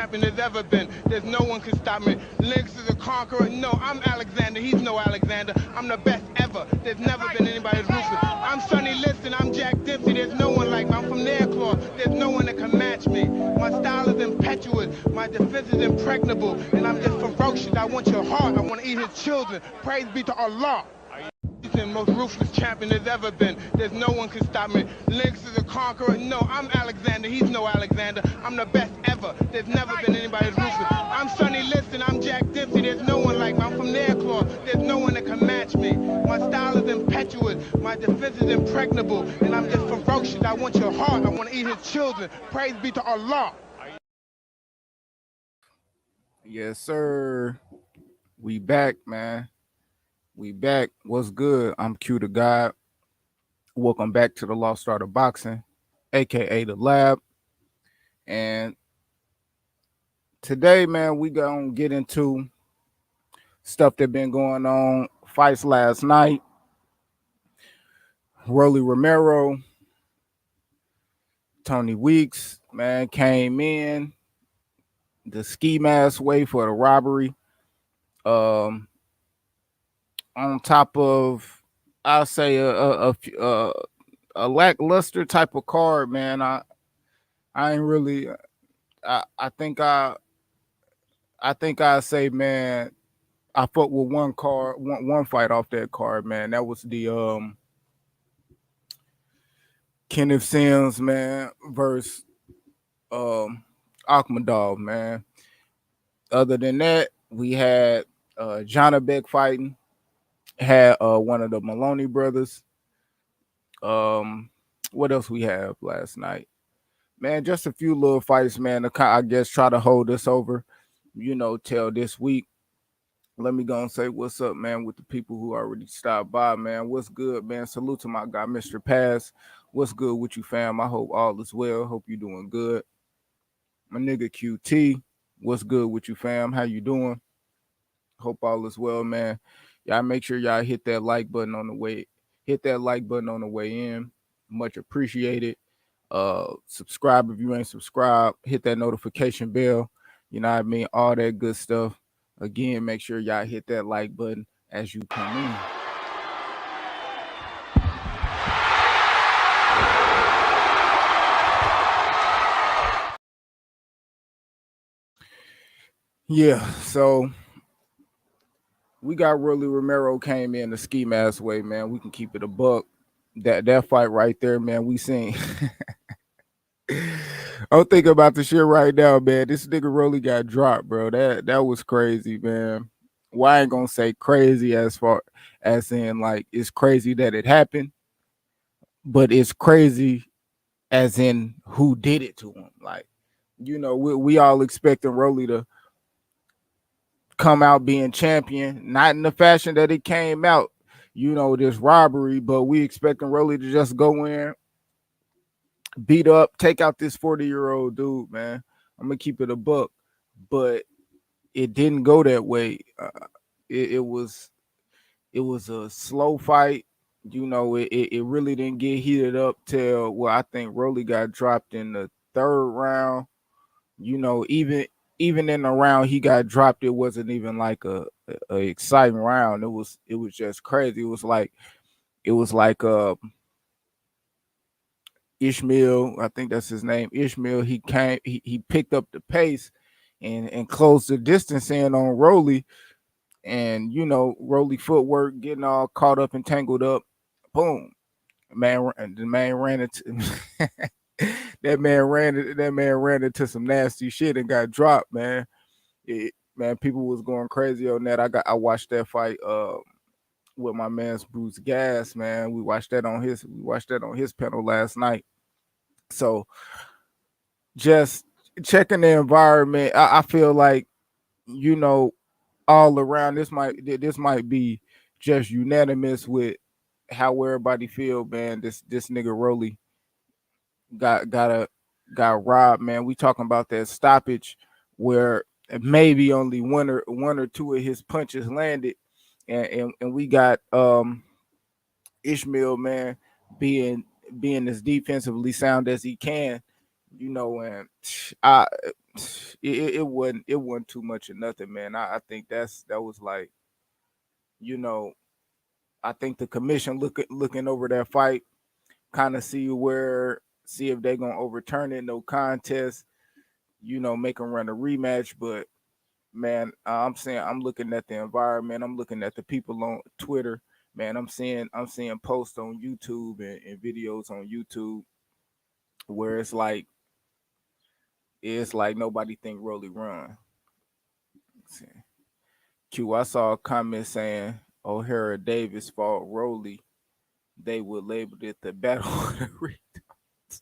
champion there's ever been. There's no one can stop me. Lynx is a conqueror. No, I'm Alexander. He's no Alexander. I'm the best ever. There's never been anybody as ruthless. I'm Sonny Liston. I'm Jack Dempsey. There's no one like me. I'm from their claw. There's no one that can match me. My style is impetuous. My defense is impregnable. And I'm just ferocious. I want your heart. I want to eat his children. Praise be to Allah. The most ruthless champion there's ever been. There's no one can stop me. Lynx is a conqueror. No, I'm Alexander. He's no Alexander. I'm the best ever. There's never been anybody as ruthless. I'm Sonny Liston. I'm Jack Dempsey. There's no one like me. I'm from their claw. There's no one that can match me. My style is impetuous. My defense is impregnable. And I'm just ferocious. I want your heart. I want to eat his children. Praise be to Allah. Yes, sir. We back, man. We back. What's good? I'm Q the God. Welcome back to the Lost Art of Boxing, aka the Lab. And today, man, we gonna get into stuff that been going on. Fights last night. Romero, Tony Weeks, man, came in the ski mask way for the robbery. On top of, I'll say a lackluster type of card, man. I ain't really. I think I say, man, I fought with one fight off that card, man. That was the Kenneth Sims, man, versus Akhmadov, man. Other than that, we had Jonah fighting, had one of the Maloney brothers. What else we have last night? Man, just a few little fights, man. I guess try to hold this over, till this week. Let me go and say what's up, man, with the people who already stopped by, man. What's good, man? Salute to my guy, Mr. Pass. What's good with you, fam? I hope all is well. Hope you doing good. My nigga QT, what's good with you, fam? How you doing? Hope all is well, man. Y'all make sure y'all hit that like button on the way. Hit that like button on the way in. Much appreciated. Subscribe if you ain't subscribed. Hit that notification bell. You know what I mean? All that good stuff. Again, make sure y'all hit that like button as you come in. Yeah, so we got Romero came in the ski mask way, man. We can keep it a buck. That fight right there, man. We seen. I'm thinking about the shit right now, man. This nigga Rolly got dropped, bro. That was crazy, man. Well, I ain't gonna say crazy as far as in like it's crazy that it happened, but it's crazy as in who did it to him. Like, we all expecting Rolly to come out being champion, not in the fashion that it came out, this robbery, but we expecting Rolly to just go in, beat up, take out this 40-year-old dude, man. I'm gonna keep it a buck, but it didn't go that way. It was a slow fight. It really didn't get heated up till I think Rolly got dropped in the third round. Even in the round he got dropped, it wasn't even like a exciting round. It was just crazy. It was like Ishmael, I think that's his name. Ishmael, he picked up the pace and closed the distance in on Rolly. And Rolly footwork getting all caught up and tangled up. Boom. The man ran into that man ran into some nasty shit and got dropped, man. Man, people was going crazy on that. I watched that fight with my man's Bruce Gas, man. We watched that on his panel last night. So just checking the environment, I feel like, all around this might be just unanimous with how everybody feel, man. This nigga Rolly got robbed, man. We talking about that stoppage where maybe only one or two of his punches landed, and we got Ishmael, man, being as defensively sound as he can, And I it wasn't too much of nothing, man. I think that was like, you know, I think the commission looking over that fight, kind of see if they gonna overturn it, no contest, make them run a rematch. But man, I'm saying, I'm looking at the environment, I'm looking at the people on Twitter, man. I'm seeing posts on YouTube and videos on YouTube where it's like nobody think Rolly run. Q, I saw a comment saying O'Hara Davis fought Rolly. They would label it the battle of the retards.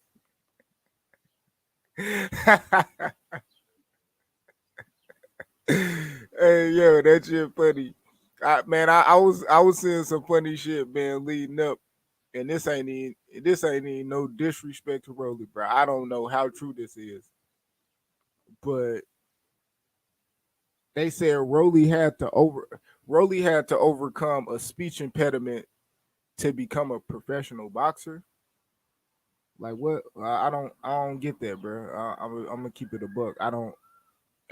Hey, yo, that shit funny. I was seeing some funny shit, man, leading up, and this ain't even no disrespect to Rolly, bro. I don't know how true this is, but they said Rolly had to overcome a speech impediment to become a professional boxer. Like what? I don't get that, bro. I'm gonna keep it a buck. I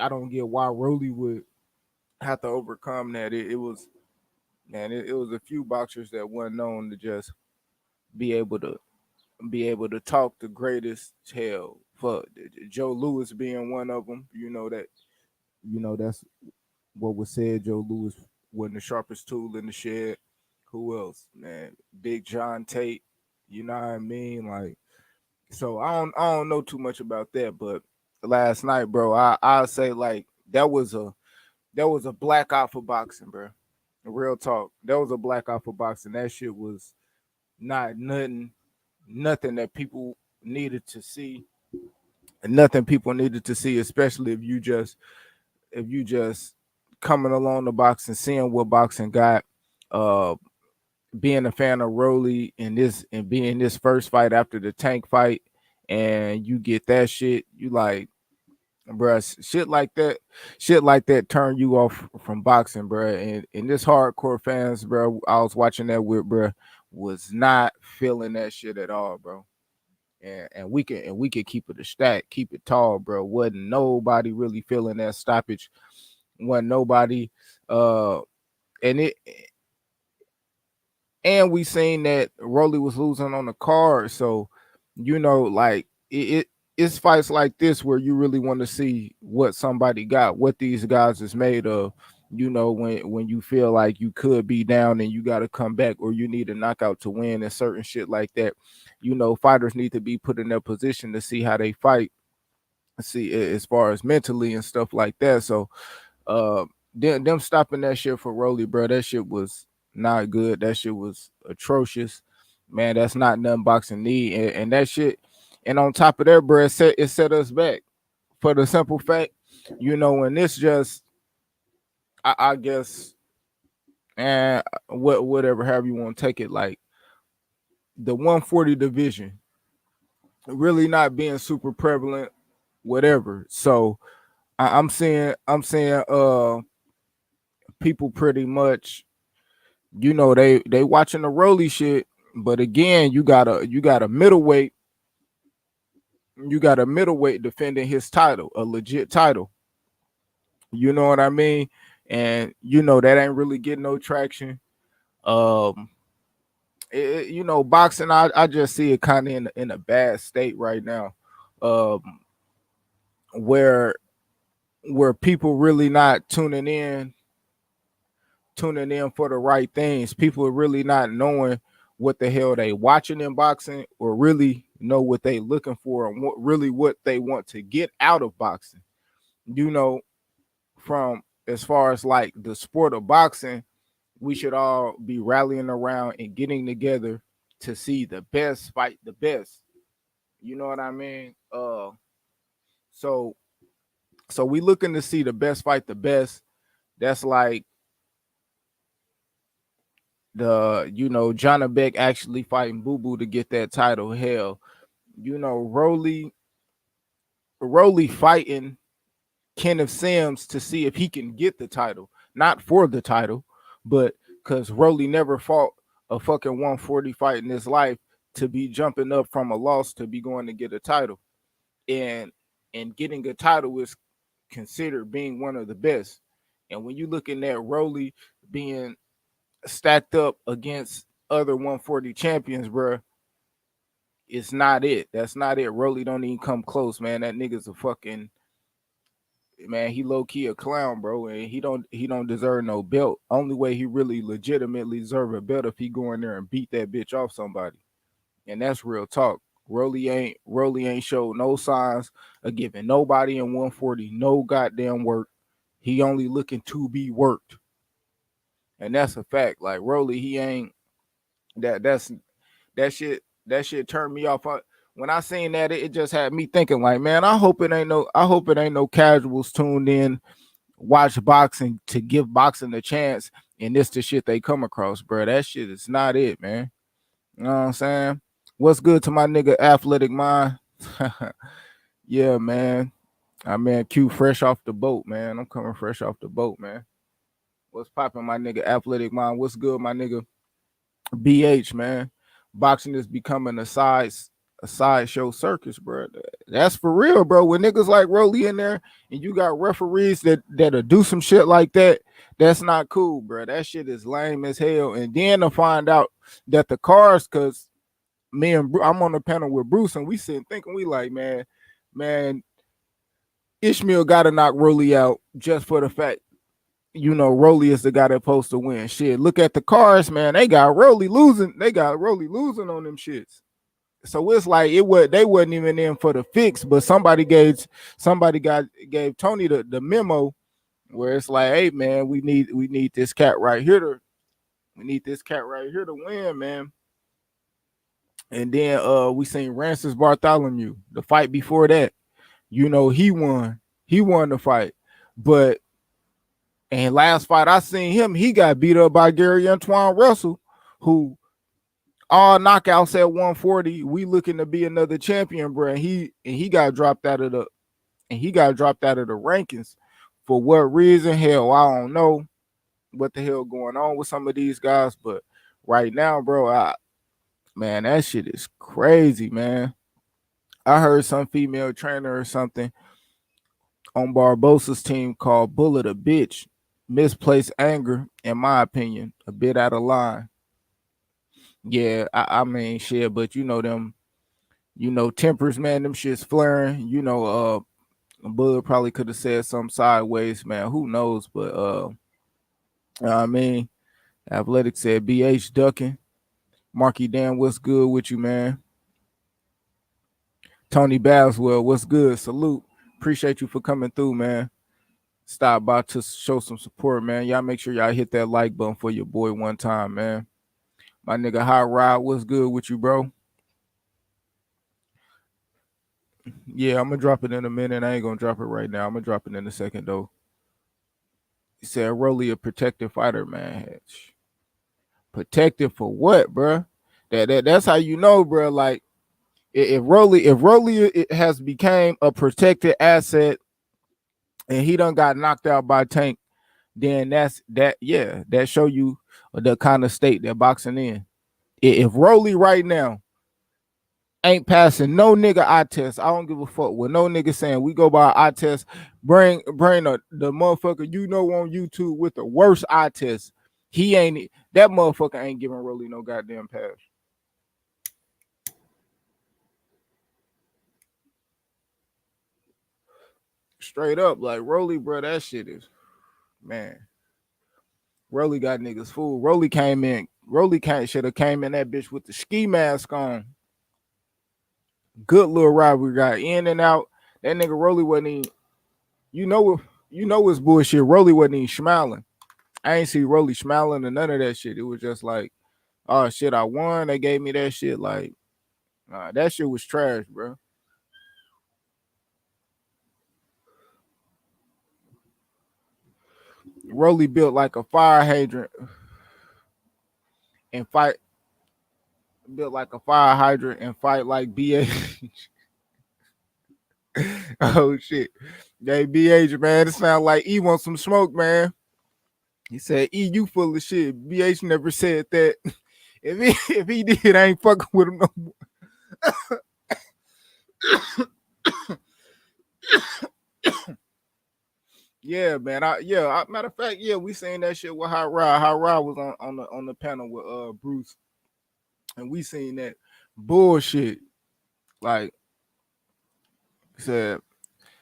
don't get why Rolly would have to overcome that. It was, man. It was a few boxers that weren't known to just be able to talk the greatest. Hell, fuck, Joe Lewis being one of them. That's what was said. Joe Lewis wasn't the sharpest tool in the shed. Who else, man? Big John Tate. You know what I mean? Like, so I don't know too much about that, but last night, bro, I'll say like that was a black eye for boxing, bro. Real talk. That was a black eye for boxing. That shit was not nothing that people needed to see. Nothing people needed to see, especially if you just coming along the boxing, seeing what boxing got, uh being a fan of Rolly and being this first fight after the Tank fight, and you get that shit, you like, bruh, shit like that turn you off from boxing, bruh. And this hardcore fans, bro, I was watching that with, bruh, was not feeling that shit at all, bro. And we could keep it a stack, keep it tall, bro. Wasn't nobody really feeling that stoppage. Wasn't nobody, uh, and it and we seen that Rolly was losing on the card. So, like it's fights like this where you really want to see what somebody got, what these guys is made of. When you feel like you could be down and you got to come back, or you need a knockout to win, and certain shit like that. Fighters need to be put in their position to see how they fight, see as far as mentally and stuff like that. So, uh, them stopping that shit for Rolly, bro, that shit was not good. That shit was atrocious, man. That's not nothing boxing need, and that shit. And on top of that, bro, it set us back for the simple fact, and this just, I guess, and whatever, however you want to take it, like the 140 division really not being super prevalent, whatever. So I'm saying, people pretty much, they watching the Rolly shit, but again, you got a middleweight defending his title, a legit title. You know what I mean? And that ain't really getting no traction. Um, boxing, I just see it kind of in a bad state right now, um, where people really not tuning in for the right things. People are really not knowing what the hell they watching in boxing, or really know what they looking for, and what they want to get out of boxing. You know, from as far as like the sport of boxing, we should all be rallying around and getting together to see the best fight the best. You know what I mean? So we looking to see the best fight the best. That's like Johnny Beck actually fighting Boo Boo to get that title. Hell, Rolly fighting Kenneth Sims to see if he can get the title, not for the title, but because Rolly never fought a fucking 140 fight in his life to be jumping up from a loss to be going to get a title. and getting a title is considered being one of the best. And when you looking at Rolly being stacked up against other 140 champions, bro, it's not it. That's not it. Rolly don't even come close, man. That nigga's a fucking man. He low key a clown, bro, and he don't deserve no belt. Only way he really legitimately deserve a belt if he go in there and beat that bitch off somebody, and that's real talk. Rolly ain't showed no signs of giving nobody in 140 no goddamn work. He only looking to be worked, and that's a fact. Like Rolly, he ain't that's that shit turned me off. When I seen that, it just had me thinking like, man, I hope it ain't no casuals tuned in, watch boxing to give boxing a chance, and this the shit they come across, bro. That shit is not it, man. You know what I'm saying? What's good to my nigga Athletic Mind? Yeah, man. I man Q fresh off the boat, man. I'm coming fresh off the boat, man. What's popping, my nigga Athletic Mind? What's good, my nigga BH, man? Boxing is becoming a sideshow circus, bro. That's for real, bro. When niggas like Rolly in there and you got referees that'll do some shit like that, that's not cool, bro. That shit is lame as hell. And then to find out that the cars, cause I'm on the panel with Bruce, and we sitting thinking, we like, man, Ishmael gotta knock Rolly out just for the fact, Rolly is the guy that's supposed to win. Shit, look at the cars, man. They got Rolly losing. They got Rolly losing on them shits. So it's like they wasn't even in for the fix, but somebody gave Tony the memo where it's like, hey man, we need this cat right here to win, man. And then we seen Rancis Bartholomew, the fight before that. He won. He won the fight. But and last fight I seen him, he got beat up by Gary Antoine Russell, who all knockouts at 140. We looking to be another champion, bro. And he got dropped out of the rankings. For what reason? Hell, I don't know what the hell going on with some of these guys. But right now, bro, man, that shit is crazy, man. I heard some female trainer or something on Barbosa's team called Bullet a bitch. Misplaced anger, in my opinion, a bit out of line. Yeah, I mean shit, but them, tempers, man, them shit's flaring. Bullet probably could have said something sideways, man. Who knows? But I mean, Athletic said BH ducking. Marky Dan, what's good with you, man? Tony Baswell, what's good? Salute. Appreciate you for coming through, man. Stop by to show some support, man. Y'all make sure y'all hit that like button for your boy one time, man. My nigga Hot Rod, what's good with you, bro? Yeah, I'm gonna drop it in a minute. I ain't gonna drop it right now. I'm gonna drop it in a second though. He said Rolly a protective fighter, man. Protective for what, bro? That's how you know, bro. Like if Rolly it has became a protected asset and he done got knocked out by Tank, then that show you the kind of state that boxing in. If Rolly right now ain't passing no nigga eye test, I don't give a fuck what no nigga saying. We go by eye test. Bring the motherfucker on YouTube with the worst eye test. That motherfucker ain't giving Rolly no goddamn pass. Straight up, like Rolly, bro, that shit is, man. Rolly got niggas fooled. Rolly should have came in that bitch with the ski mask on. Good little ride we got in and out. That nigga Rolly wasn't even, it's bullshit. Rolly wasn't even smiling. I ain't see Rolly smiling or none of that shit. It was just like, oh shit, I won. They gave me that shit. Like, that shit was trash, bro. Rolly built like a fire hydrant and fight. Built like a fire hydrant and fight like BH. Oh shit. Hey BH, man, it sound like E wants some smoke, man. He said, E, you full of shit. BH never said that. If he did, I ain't fucking with him no more. Yeah, man. Matter of fact, yeah, we seen that shit with Hot Rod. Hot Rod was on the panel with Bruce, and we seen that bullshit. Like I said,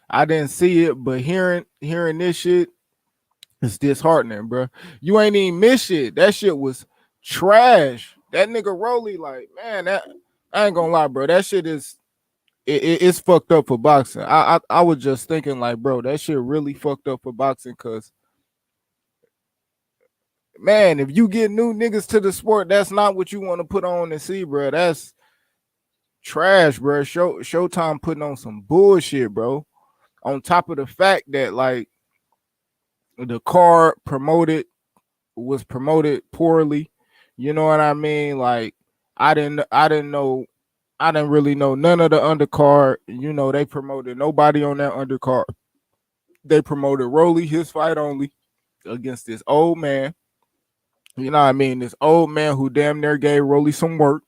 I didn't see it, but hearing this shit is disheartening, bro. You ain't even miss shit. That shit was trash. That nigga Rolly, like, man, that I ain't gonna lie, bro. That shit is it's fucked up for boxing. I was just thinking, like, bro, that shit really fucked up for boxing, cause man, if you get new niggas to the sport, that's not what you want to put on and see, bro. That's trash, bro. Showtime putting on some bullshit, bro. On top of the fact that like the card was promoted poorly. You know what I mean? Like I didn't really know none of the undercard. You know, they promoted nobody on that undercard. They promoted Rolly, his fight only, against this old man. You know what I mean? This old man who damn near gave Rolly some work,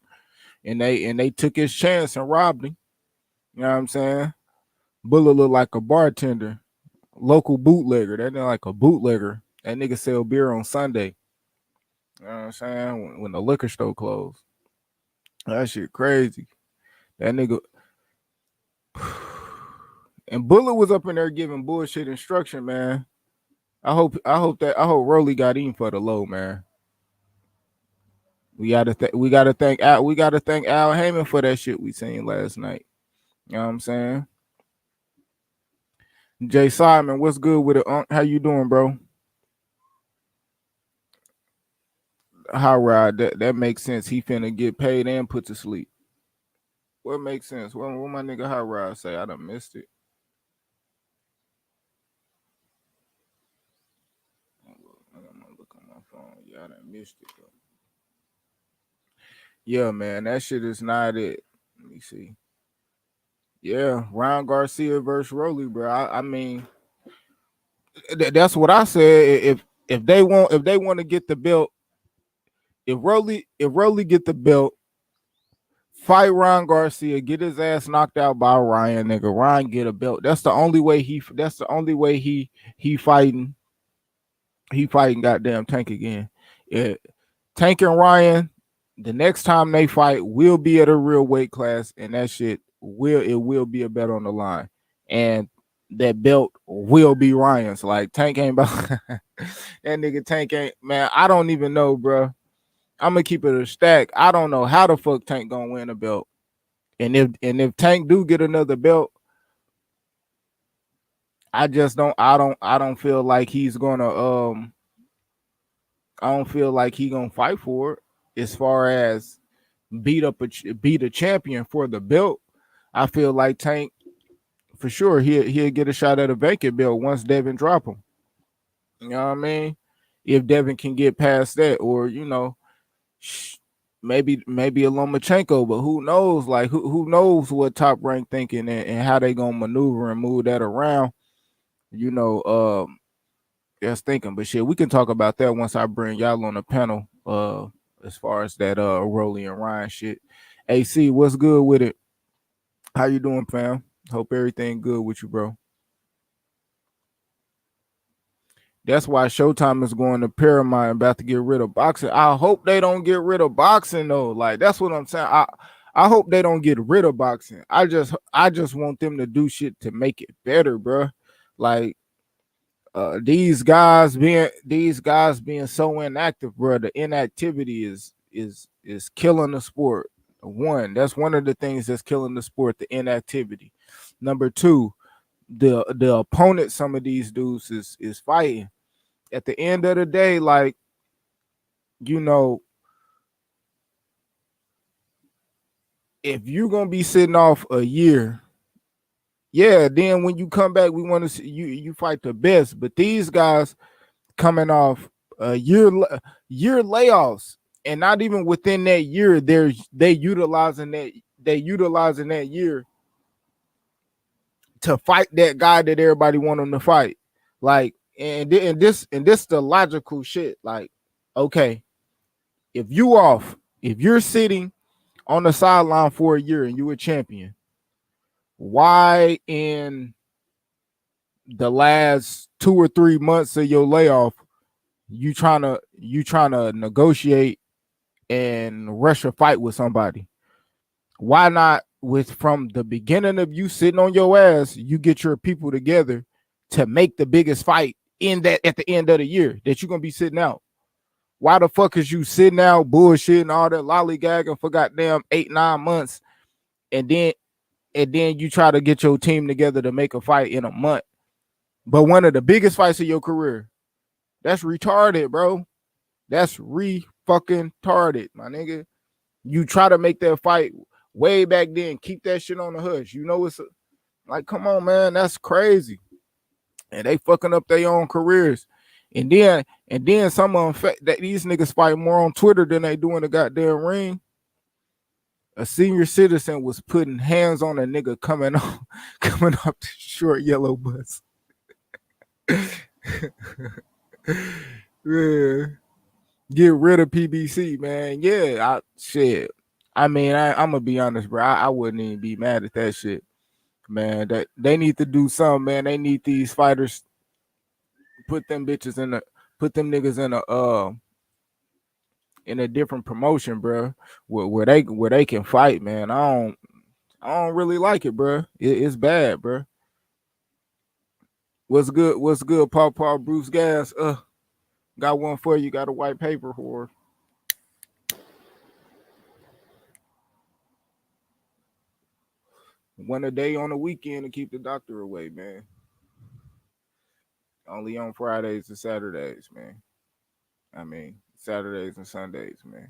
and they took his chance and robbed him. You know what I'm saying? Bullet looked like a bartender, local bootlegger. That nigga like a bootlegger. That nigga sell beer on Sunday. You know what I'm saying? When the liquor store closed. That shit crazy. That nigga and Bullet was up in there giving bullshit instruction, man. I hope Rolly got in for the low, man. We gotta thank Al Heyman for that shit we seen last night. You know what I'm saying? Jay Simon, what's good with it? How you doing, bro? How ride that makes sense. He finna get paid and put to sleep. What makes sense? What my nigga Hot Rod say? I done missed it. I'm gonna look on my phone. Yeah, I done missed it though. Yeah, man, that shit is not it. Let me see. Yeah, Ryan Garcia versus Rolly, bro. I mean, that's what I said. If they want to get the belt, if Rolly get the belt, fight Ryan Garcia, get his ass knocked out by Ryan, nigga. Ryan get a belt. That's the only way he. That's the only way he fighting. He fighting goddamn Tank again. Yeah, Tank and Ryan. The next time they fight will be at a real weight class, and that shit will be a bet on the line, and that belt will be Ryan's. Like Tank ain't about that nigga Tank ain't man. I don't even know, bro. I'm gonna keep it a stack. I don't know how the fuck Tank gonna win a belt. And if Tank do get another belt, I don't feel like he's gonna I don't feel like he gonna fight for it as far as beat a champion for the belt. I feel like Tank for sure he'll get a shot at a vacant belt once Devin drop him. You know what I mean? If Devin can get past that, or maybe a Lomachenko, but who knows? Like who knows what Top Rank thinking and how they gonna maneuver and move that around? You know, just thinking. But shit, we can talk about that once I bring y'all on the panel. As far as that Rolly and Ryan shit. AC, what's good with it? How you doing, fam? Hope everything good with you, bro. That's why Showtime is going to Paramount about to get rid of boxing. I hope they don't get rid of boxing though. Like that's what I'm saying. I hope they don't get rid of boxing. I just want them to do shit to make it better, bro. Like these guys being so inactive, bro. The inactivity is killing the sport. That's one of the things that's killing the sport, the inactivity. Number two, the opponent some of these dudes is fighting. At the end of the day, like, you know, if you're gonna be sitting off a year, yeah, then when you come back, we want to see you fight the best. But these guys coming off a year layoffs, and not even within that year, they utilizing that year to fight that guy that everybody want them to fight. Like, and this the logical shit. Like, okay, if you're sitting on the sideline for a year and you're a champion, why in the last 2 or 3 months of your layoff you trying to negotiate and rush a fight with somebody? Why not with from the beginning of you sitting on your ass, you get your people together to make the biggest fight in that at the end of the year that you're gonna be sitting out? Why the fuck is you sitting out bullshitting all that lollygagging for goddamn 8-9 months, and then you try to get your team together to make a fight in a month? But one of the biggest fights of your career, that's retarded, bro. That's fucking retarded, my nigga. You try to make that fight way back then, keep that shit on the hush. You know it's like, come on, man, that's crazy. And they fucking up their own careers. And then some of them that these niggas fight more on Twitter than they do in the goddamn ring. A senior citizen was putting hands on a nigga coming up the short yellow bus. Yeah. Get rid of PBC, man. Yeah, shit. I mean, I'm gonna be honest, bro. I wouldn't even be mad at that shit, man. That they need to do something, man. They need these fighters put them bitches in put them niggas in a different promotion, bro, where they can fight, man. I don't really like it, bro. It's bad, bro. What's good? What's good, Paw Bruce Gas? Got one for you. Got a white paper for. One a day on the weekend to keep the doctor away, man. Only on Fridays and Saturdays, man. I mean, Saturdays and Sundays, man.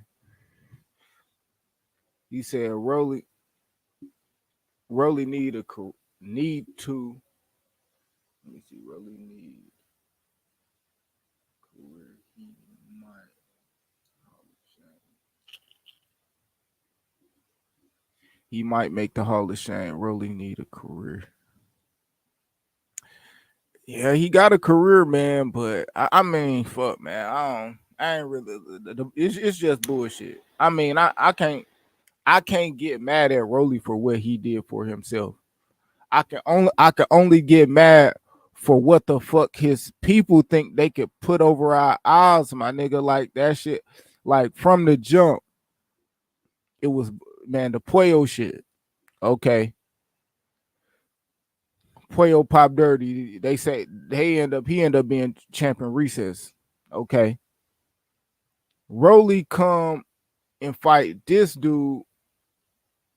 He said Rolly need to. Let me see. Rolly need career. Might. He might make the Hall of Shame. Rolly need a career. Yeah, he got a career, man. But I mean, fuck, man. I ain't really. It's just bullshit. I mean, I can't get mad at Rolly for what he did for himself. I can only get mad for what the fuck his people think they could put over our eyes, my nigga. Like that shit. Like from the jump, it was, man, the Puyo shit. Okay. Puyo pop dirty. They say he end up being champion recess. Okay. Rolly come and fight this dude,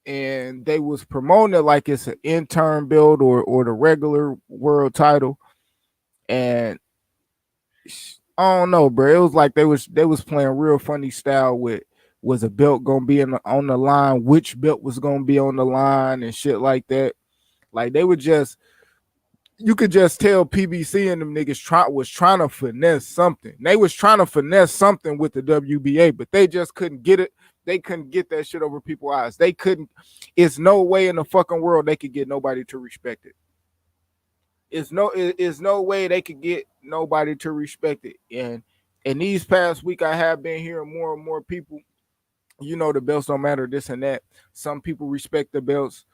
and they was promoting it like it's an intern build or the regular world title. And I don't know, bro. It was like they was playing real funny style with, was a belt gonna be on the line, which belt was gonna be on the line and shit like that. Like they would just, you could just tell PBC and them niggas was trying to finesse something. They was trying to finesse something with the WBA, but they just couldn't get it. They couldn't get that shit over people's eyes. They couldn't. It's no way in the fucking world they could get nobody to respect it. It's no way they could get nobody to respect it. And these past week, I have been hearing more and more people. You know, the belts don't matter, this and that. Some people respect the belts.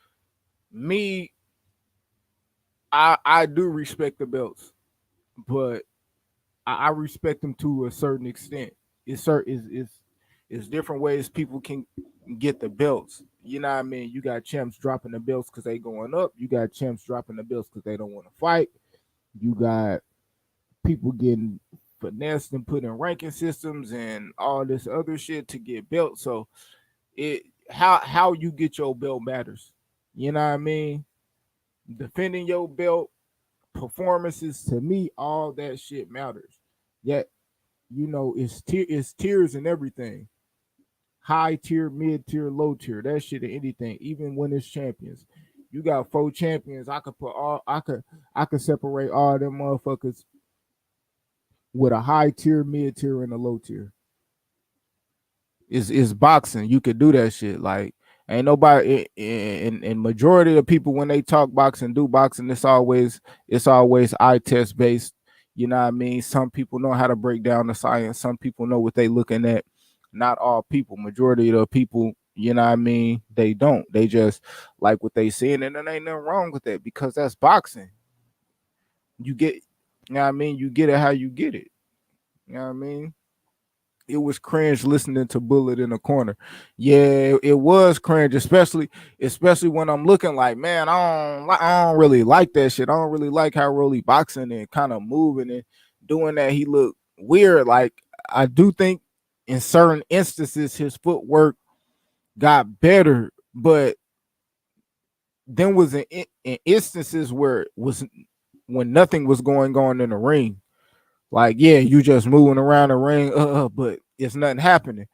Me, I do respect the belts, but I respect them to a certain extent. It's different ways people can get the belts. You know what I mean? You got champs dropping the belts because they going up. You got champs dropping the belts because they don't want to fight. You got people getting finessed and put in ranking systems and all this other shit to get belts. So it how you get your belt matters. You know what I mean? Defending your belt, performances, to me, all that shit matters. Yet, you know, it's tiers and everything. High tier, mid tier, low tier, that shit and anything, even when it's champions. You got 4 champions. I could separate all them motherfuckers with a high tier, mid tier, and a low tier. Is boxing. You could do that shit. Like, ain't nobody in majority of people when they talk boxing, do boxing, it's always eye test based. You know what I mean? Some people know how to break down the science. Some people know what they looking at. Not all people. Majority of the people You know what I mean? They don't. They just like what they saying, and there ain't nothing wrong with that because that's boxing. You get, you know what I mean? You get it how you get it. You know what I mean? It was cringe listening to Bullet in the corner. Yeah, it was cringe, especially when I'm looking like, man, I don't really like that shit. I don't really like how Rolly boxing and kind of moving and doing that. He looked weird. Like I do think in certain instances his footwork got better, but then was in instances where it was when nothing was going on in the ring. Like, yeah, you just moving around the ring, but it's nothing happening.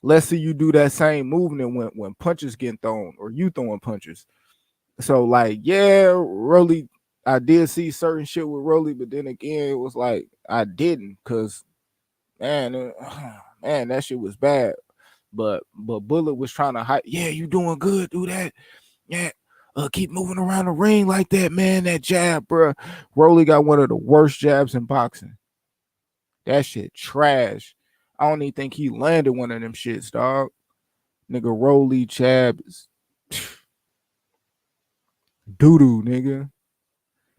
Let's see you do that same movement when punches getting thrown or you throwing punches. So like, yeah, Rolly, I did see certain shit with Rolly, but then again, it was like I didn't because man, man, that shit was bad. But Bullet was trying to hype. Yeah, you doing good. Do that. Yeah. Keep moving around the ring like that, man. That jab, bro. Rolly got one of the worst jabs in boxing. That shit trash. I don't even think he landed one of them shits, dog. Nigga, Rolly jab is doo doo, nigga.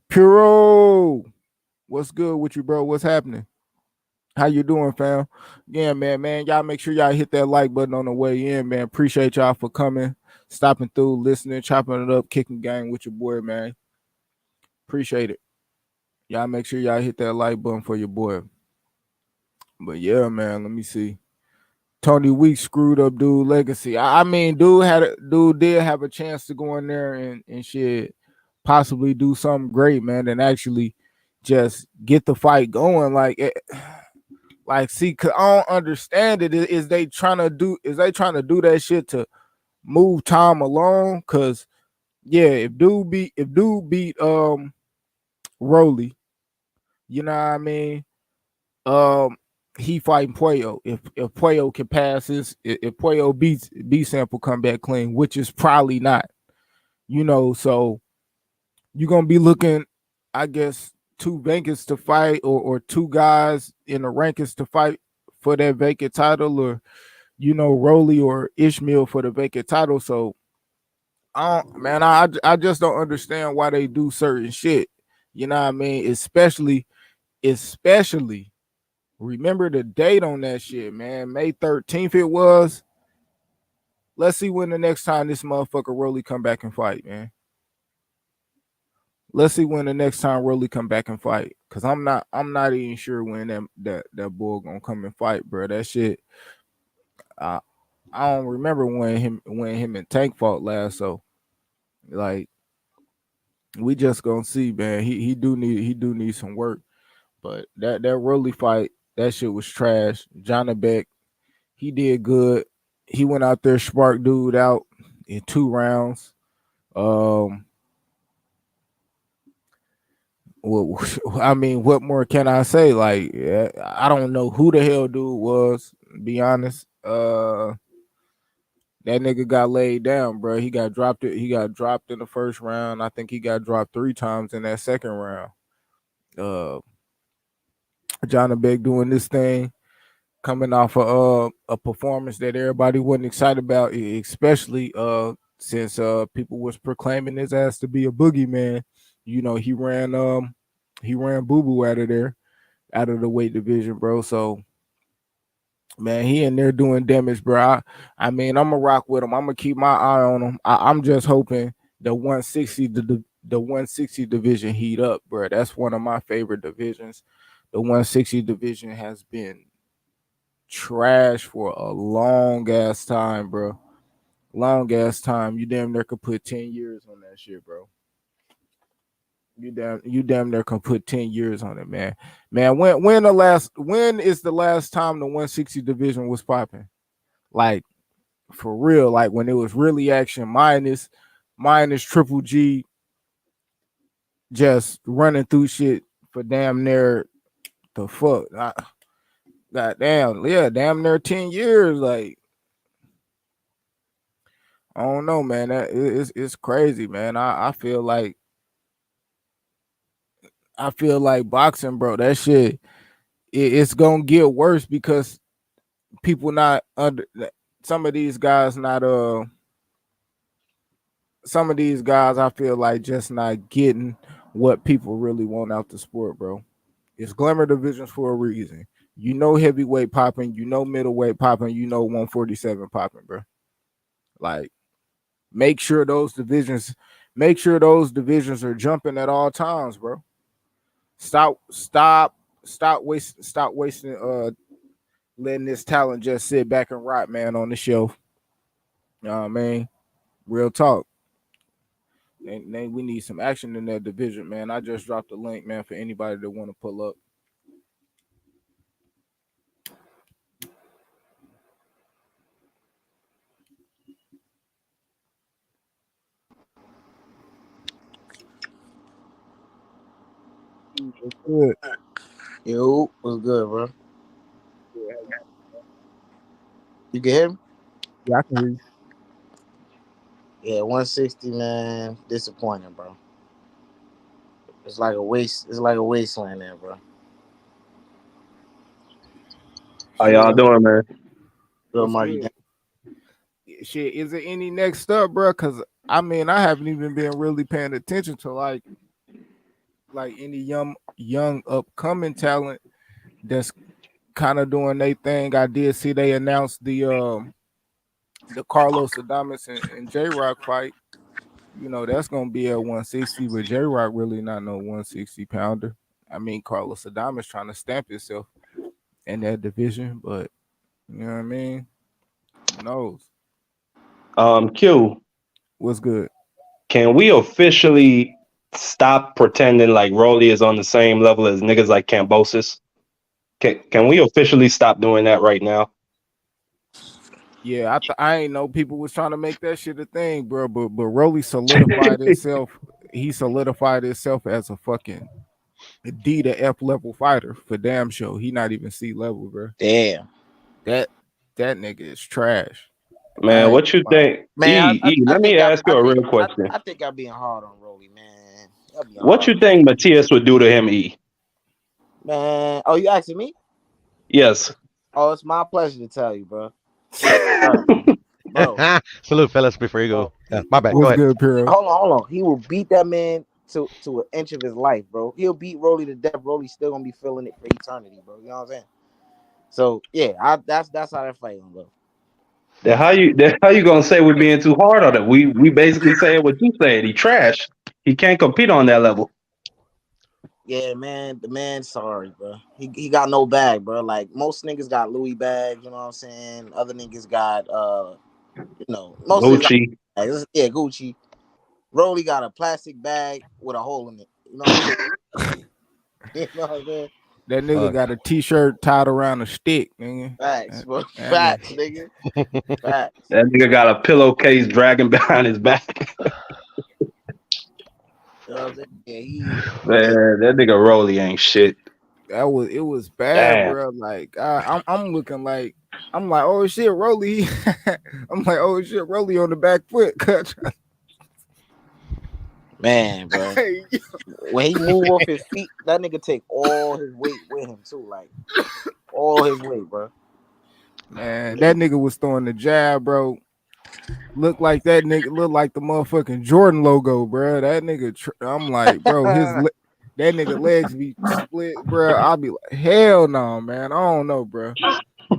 Puro, what's good with you, bro? What's happening? How you doing, fam? Yeah, man. Y'all make sure y'all hit that like button on the way in, man. Appreciate y'all for coming, stopping through, listening, chopping it up, kicking game with your boy, man. Appreciate it. Y'all make sure y'all hit that like button for your boy. But yeah, man, let me see. Tony Weeks screwed up dude legacy. I mean, dude did have a chance to go in there and shit, possibly do something great, man, and actually just get the fight going. Like, see, cause I don't understand it. Is they trying to do that shit to move time along? Cause yeah, if dude beat Rolly, you know what I mean? Um, he fighting Puello. If Puello can pass if Puello beats B sample come back clean, which is probably not, so you're gonna be looking, I guess, two Vegas to fight or two guys in the rankings to fight for that vacant title, or Rolly or Ishmael for the vacant title. So I just don't understand why they do certain shit. You know what I mean? Especially remember the date on that shit, man. May 13th it was. Let's see when the next time this motherfucker Rolly come back and fight, man. Let's see when the next time Rolly come back and fight. Cause I'm not even sure when that boy gonna come and fight, bro. That shit. I I don't remember when him and Tank fought last. So like we just gonna see, man. He do need some work. But that Rolly fight, that shit was trash. Johnny Beck, he did good. He went out there, sparked dude out in 2 rounds. Um, well, I mean, what more can I say? Like, I don't know who the hell dude was. Be honest. That nigga got laid down, bro. He got dropped. He got dropped in the first round. I think he got dropped 3 times in that second round. Uh, Johnny Beck doing this thing, coming off a performance that everybody wasn't excited about, especially since people was proclaiming his ass to be a boogeyman. He ran Boo Boo out of there, out of the weight division, bro. So man, he in there doing damage, bro. I mean, I'm gonna rock with him. I'm gonna keep my eye on him. I'm just hoping the 160 the 160 division heat up, bro. That's one of my favorite divisions. The 160 division has been trash for a long ass time, bro. Long ass time. You damn near could put 10 years on that shit, bro. You damn near can put 10 years on it, man. Man, when is the last time the 160 division was popping? Like for real, like when it was really action minus Triple G just running through shit for damn near the fuck. God damn, yeah, damn near 10 years. Like I don't know, man. It's crazy, man. I feel like boxing, bro. That shit, it's gonna get worse because people not under. some of these guys not some of these guys I feel like just not getting what people really want out the sport, bro. It's glamour divisions for a reason. You know heavyweight popping, you know middleweight popping, you know 147 popping, bro. Like make sure those divisions are jumping at all times, bro. Stop wasting letting this talent just sit back and rot, man, on the shelf. You know what I mean? Real talk. And we need some action in that division, man. I just dropped a link, man, for anybody that want to pull up. What's good? Yo, what's good, bro? You can hear me? Yeah, I can hear you. Yeah, 160, man. Disappointing, bro. It's like a waste. It's like a wasteland there, bro. How Shit, y'all doing, man? Good what's Marky. good? Shit, is there any next up, bro? Because I mean, I haven't even been really paying attention to like any young upcoming talent that's kind of doing their thing. I did see they announced the Carlos Adames and J Rock fight. You know, that's gonna be at 160, but J Rock really not no 160 pounder. I mean, Carlos Adames trying to stamp himself in that division, but you know what I mean? Who knows? Q, What's good? can we officially stop pretending like Rolly is on the same level as niggas like Cambosis? Can we officially stop doing that right now? Yeah, I ain't know people was trying to make that shit a thing, bro. But Rolly solidified himself. He solidified himself as a fucking D to F level fighter for damn sure. He not even C level, bro. Damn, That that nigga is trash. I Man, ain't what you lying. think? man. I Let me think ask you a real question. I think I'm being hard on Rolly, man. I'll be What hard, you think Matias would do to him, E? man. Oh, you asking me? Yes. Oh, it's my pleasure to tell you, bro. Bro, bro, Salute, fellas, before you go. bro. My bad. Go What's ahead. good, Piro? Hold on. He will beat that man to an inch of his life, bro. He'll beat Rolly to death. Rolly's still gonna be feeling it for eternity, bro. You know what I'm saying? So yeah, that's how that fight gonna go. Then how you gonna say we're being too hard on it? We basically saying what you said. He trash. He can't compete on that level. Yeah, man, the man, sorry, bro. He got no bag, bro. Like most niggas got Louis bags, you know what I'm saying? Other niggas got most niggas got Gucci. bags. Yeah, Gucci. Rolly got a plastic bag with a hole in it. You know what I'm saying? You know what I'm saying? That nigga Fuck. got a t-shirt tied around a stick, nigga. Facts, bro. That nigga. Facts, nigga. Facts. That nigga got a pillowcase dragging behind his back. You know what I'm saying? Yeah, yeah. Man, that nigga Rolly ain't shit. It was bad, Damn. bro. Like I'm looking like I'm like, oh shit, Rolly. I'm like, oh shit, Rolly on the back foot. Man, bro. Hey, When he move off his feet, that nigga take all his weight with him too. Like all his weight, bro. man, that nigga was throwing the jab, bro. Look like that nigga look like the motherfucking Jordan logo, bro. That nigga, I'm like, bro, that nigga legs be split, bro. I'll be like, hell no, man. I don't know, bro.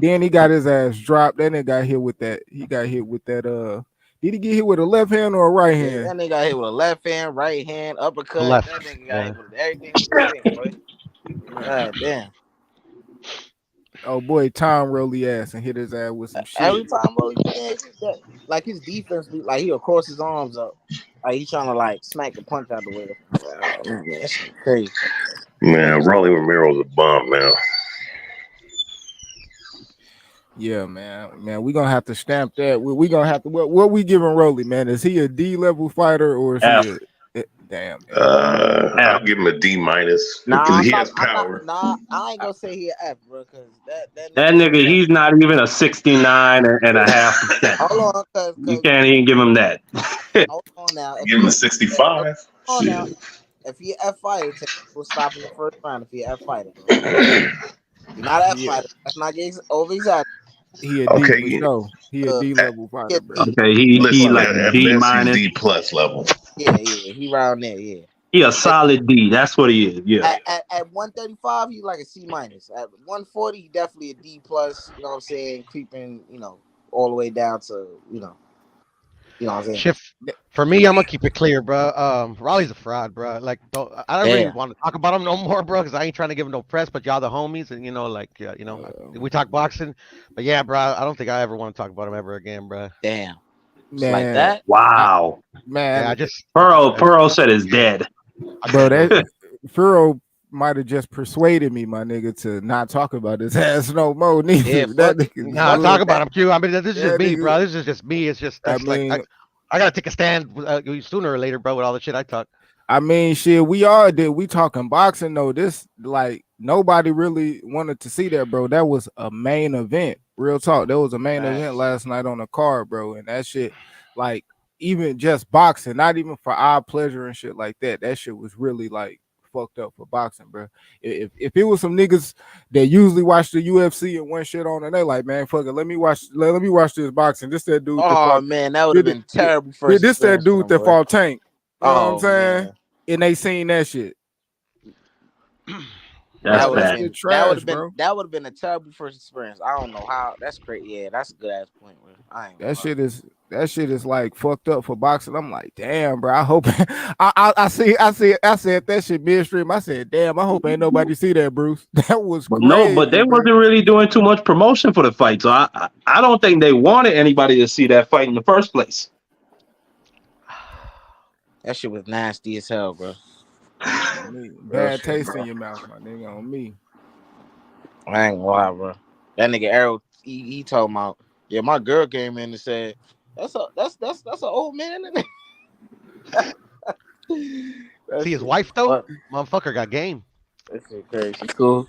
Then he got his ass dropped. That nigga got hit with that. He got hit with that. Did he get hit with a left hand or a right Yeah, hand? that nigga got hit with a left hand, right hand, uppercut. That Left. nigga got Yeah. hit with everything he could think, boy. God damn. Oh boy, Tom Rolly ass and hit his ass with some shit. Every time, bro, like his defense, like he'll cross his arms up, like he trying to like smack the punch out the way. Oh, man, that shit crazy. Man, Rolly Romero's a bum, man. Yeah, man, we gonna have to stamp that. We gonna have to. What we giving Rolly, man? Is he a D level fighter or is F. he a damn F? I'll give him a D minus Nah, because I'm he not. has I'm not. power. Nah, I ain't gonna say he an F, bro, because that That nigga. nigga, he's not even a 69.5%. Hold on, You cause can't even give him that. hold on now. If Give him he a 65. hold on now, Shit. if he an F fighter, we'll stop in the first round. If he an F fighter, bro, you're not an F Yeah, fighter. That's not getting over exaggerated. He a D Okay, for sure. He a D level Yeah, fighter, bro. D. Okay, he listen, like at D best he's minus. D plus level. Yeah, he around there. Yeah. He a solid D. That's what he is. Yeah. At 135, he's like a C minus. At 140, he definitely a D plus. You know what I'm saying? Creeping, all the way down to, what I'm saying? Shift for me, I'm gonna keep it clear, bro. Raleigh's a fraud, bro. Like, I don't really Damn. want to talk about him no more, bro, because I ain't trying to give him no press. But y'all the homies, and we talk boxing. But yeah, bro, I don't think I ever want to talk about him ever again, bro. Damn. It's like Man, that? Wow. Yeah, I man, just Pearl said is dead. bro, that Furo might have just persuaded me, my nigga, to not talk about his ass no more. Neither Yeah, that fuck it. nigga, nah, Fuck talk it. about him too. I mean, this is just that me, nigga. bro. This is just me. It's just I that's like mean, I gotta take a stand sooner or later, bro, with all the shit I talk. shit, we all did. We talking boxing though. This like nobody really wanted to see that, bro. That was a main event. Real talk. There was a main event last night on the card, bro, and that shit, like, even just boxing, not even for our pleasure and shit like that. That shit was really like fucked up for boxing, bro. If it was some niggas that usually watch the UFC and one shit on, and they like, man, fuck it, let me watch this boxing. This that dude that Oh, fought. man, that would have been terrible first This that experience for dude them, that boy. fought Tank. You know what I'm Oh, saying? man. And they seen that shit. That's That would have bad. been Trash, bro. that would have been a terrible first experience. I don't know how. That's great. Yeah, that's a good ass point, bro. I ain't gonna lie. That shit is like fucked up for boxing. I'm like, damn, bro. I hope I said that shit midstream. I said, damn, I hope ain't nobody see that, Bruce. That was But crazy. no, but they bro. wasn't really doing too much promotion for the fight. So I don't think they wanted anybody to see that fight in the first place. That shit was nasty as hell, bro. Bad taste in your mouth, my nigga, on me. I ain't gonna lie, bro. That nigga Arrow, he talking about, yeah, my girl came in and said, that's an old man in there. See his wife though, motherfucker got game. That shit crazy. She cool.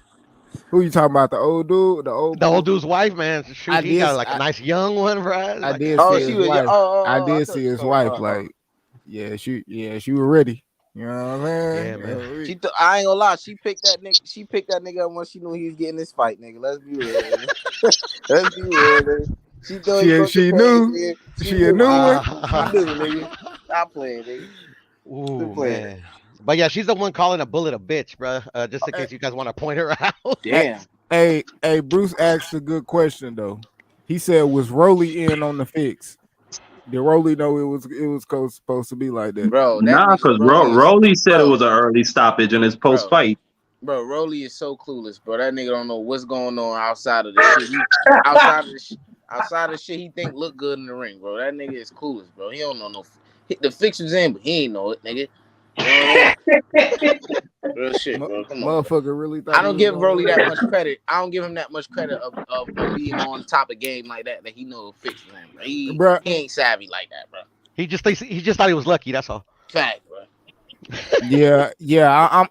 Who you talking about? The old dude? The old dude's wife, man. Shoot, he got like a nice young one, bro. I Like, did Oh, see she his was. wife. I I did thought see you his said- wife. Like, she was ready. You know what I'm saying? Yeah, man. I ain't gonna lie. She picked that nigga. She picked that nigga up when she knew he was getting this fight, nigga. Let's be real. Nigga. Let's be real, nigga. She thought he was She pay, knew. nigga. She a new one. She knew, nigga. Stop playing, nigga. Ooh, man. But yeah, she's the one calling a bullet a bitch, bro. Just in case you guys want to point her out. Damn. Hey, Bruce asked a good question though. He said, "Was Rolly in on the fix? Did Rolly know it was supposed to be like that?" Bro, that Nah, nigga because Rolly is, Rolly said it bro, was an early stoppage in his post fight. Bro, Rolly is so clueless, bro. That nigga don't know what's going on outside of the shit. Outside of the shit he think look good in the ring, bro. That nigga is clueless, bro. He don't know no. The fix was in, but he ain't know it, nigga. You know what I mean? Real shit, bro. Come on, motherfucker bro. really thought I don't give Rolly that much credit. I don't give him that much credit of being on top of game like that. That he know fix was in, bro. He ain't savvy like that, bro. He just thought he was lucky. That's all. Fact, bro. Yeah.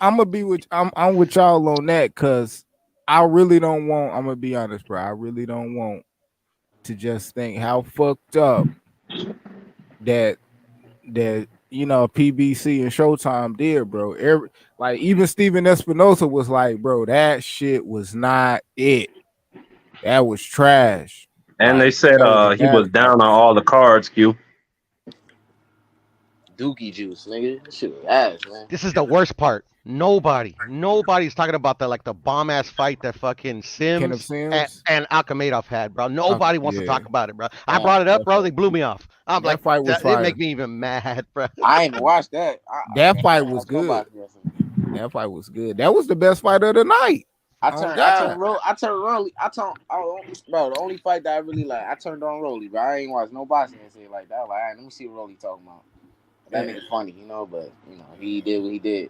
I'm gonna be with I'm with y'all on that because I really don't want. I'm gonna be honest, bro. I really don't want to just think how fucked up that PBC and Showtime did, bro. Like even Steven Espinosa was like, bro, that shit was not it. That was trash. And like, they said he was down on all the cards, Q. Dookie juice, nigga. That shit was ass, man. This is the worst part. Nobody's talking about the bomb ass fight that fucking Sims and Akhmedov had, bro. Nobody wants to talk about it, bro. I brought it up, bro. They blew me off. I'm like, fight was it make me even mad, bro. I ain't even watched that. That fight was good. That fight was good. That was the best fight of the night. I turned Rolly. Bro, the only fight that I really like, I turned on Rolly, but I ain't watched no boxing and say like that. Like, all right, let me see what Rolly talking about. That nigga funny, but he did what he did.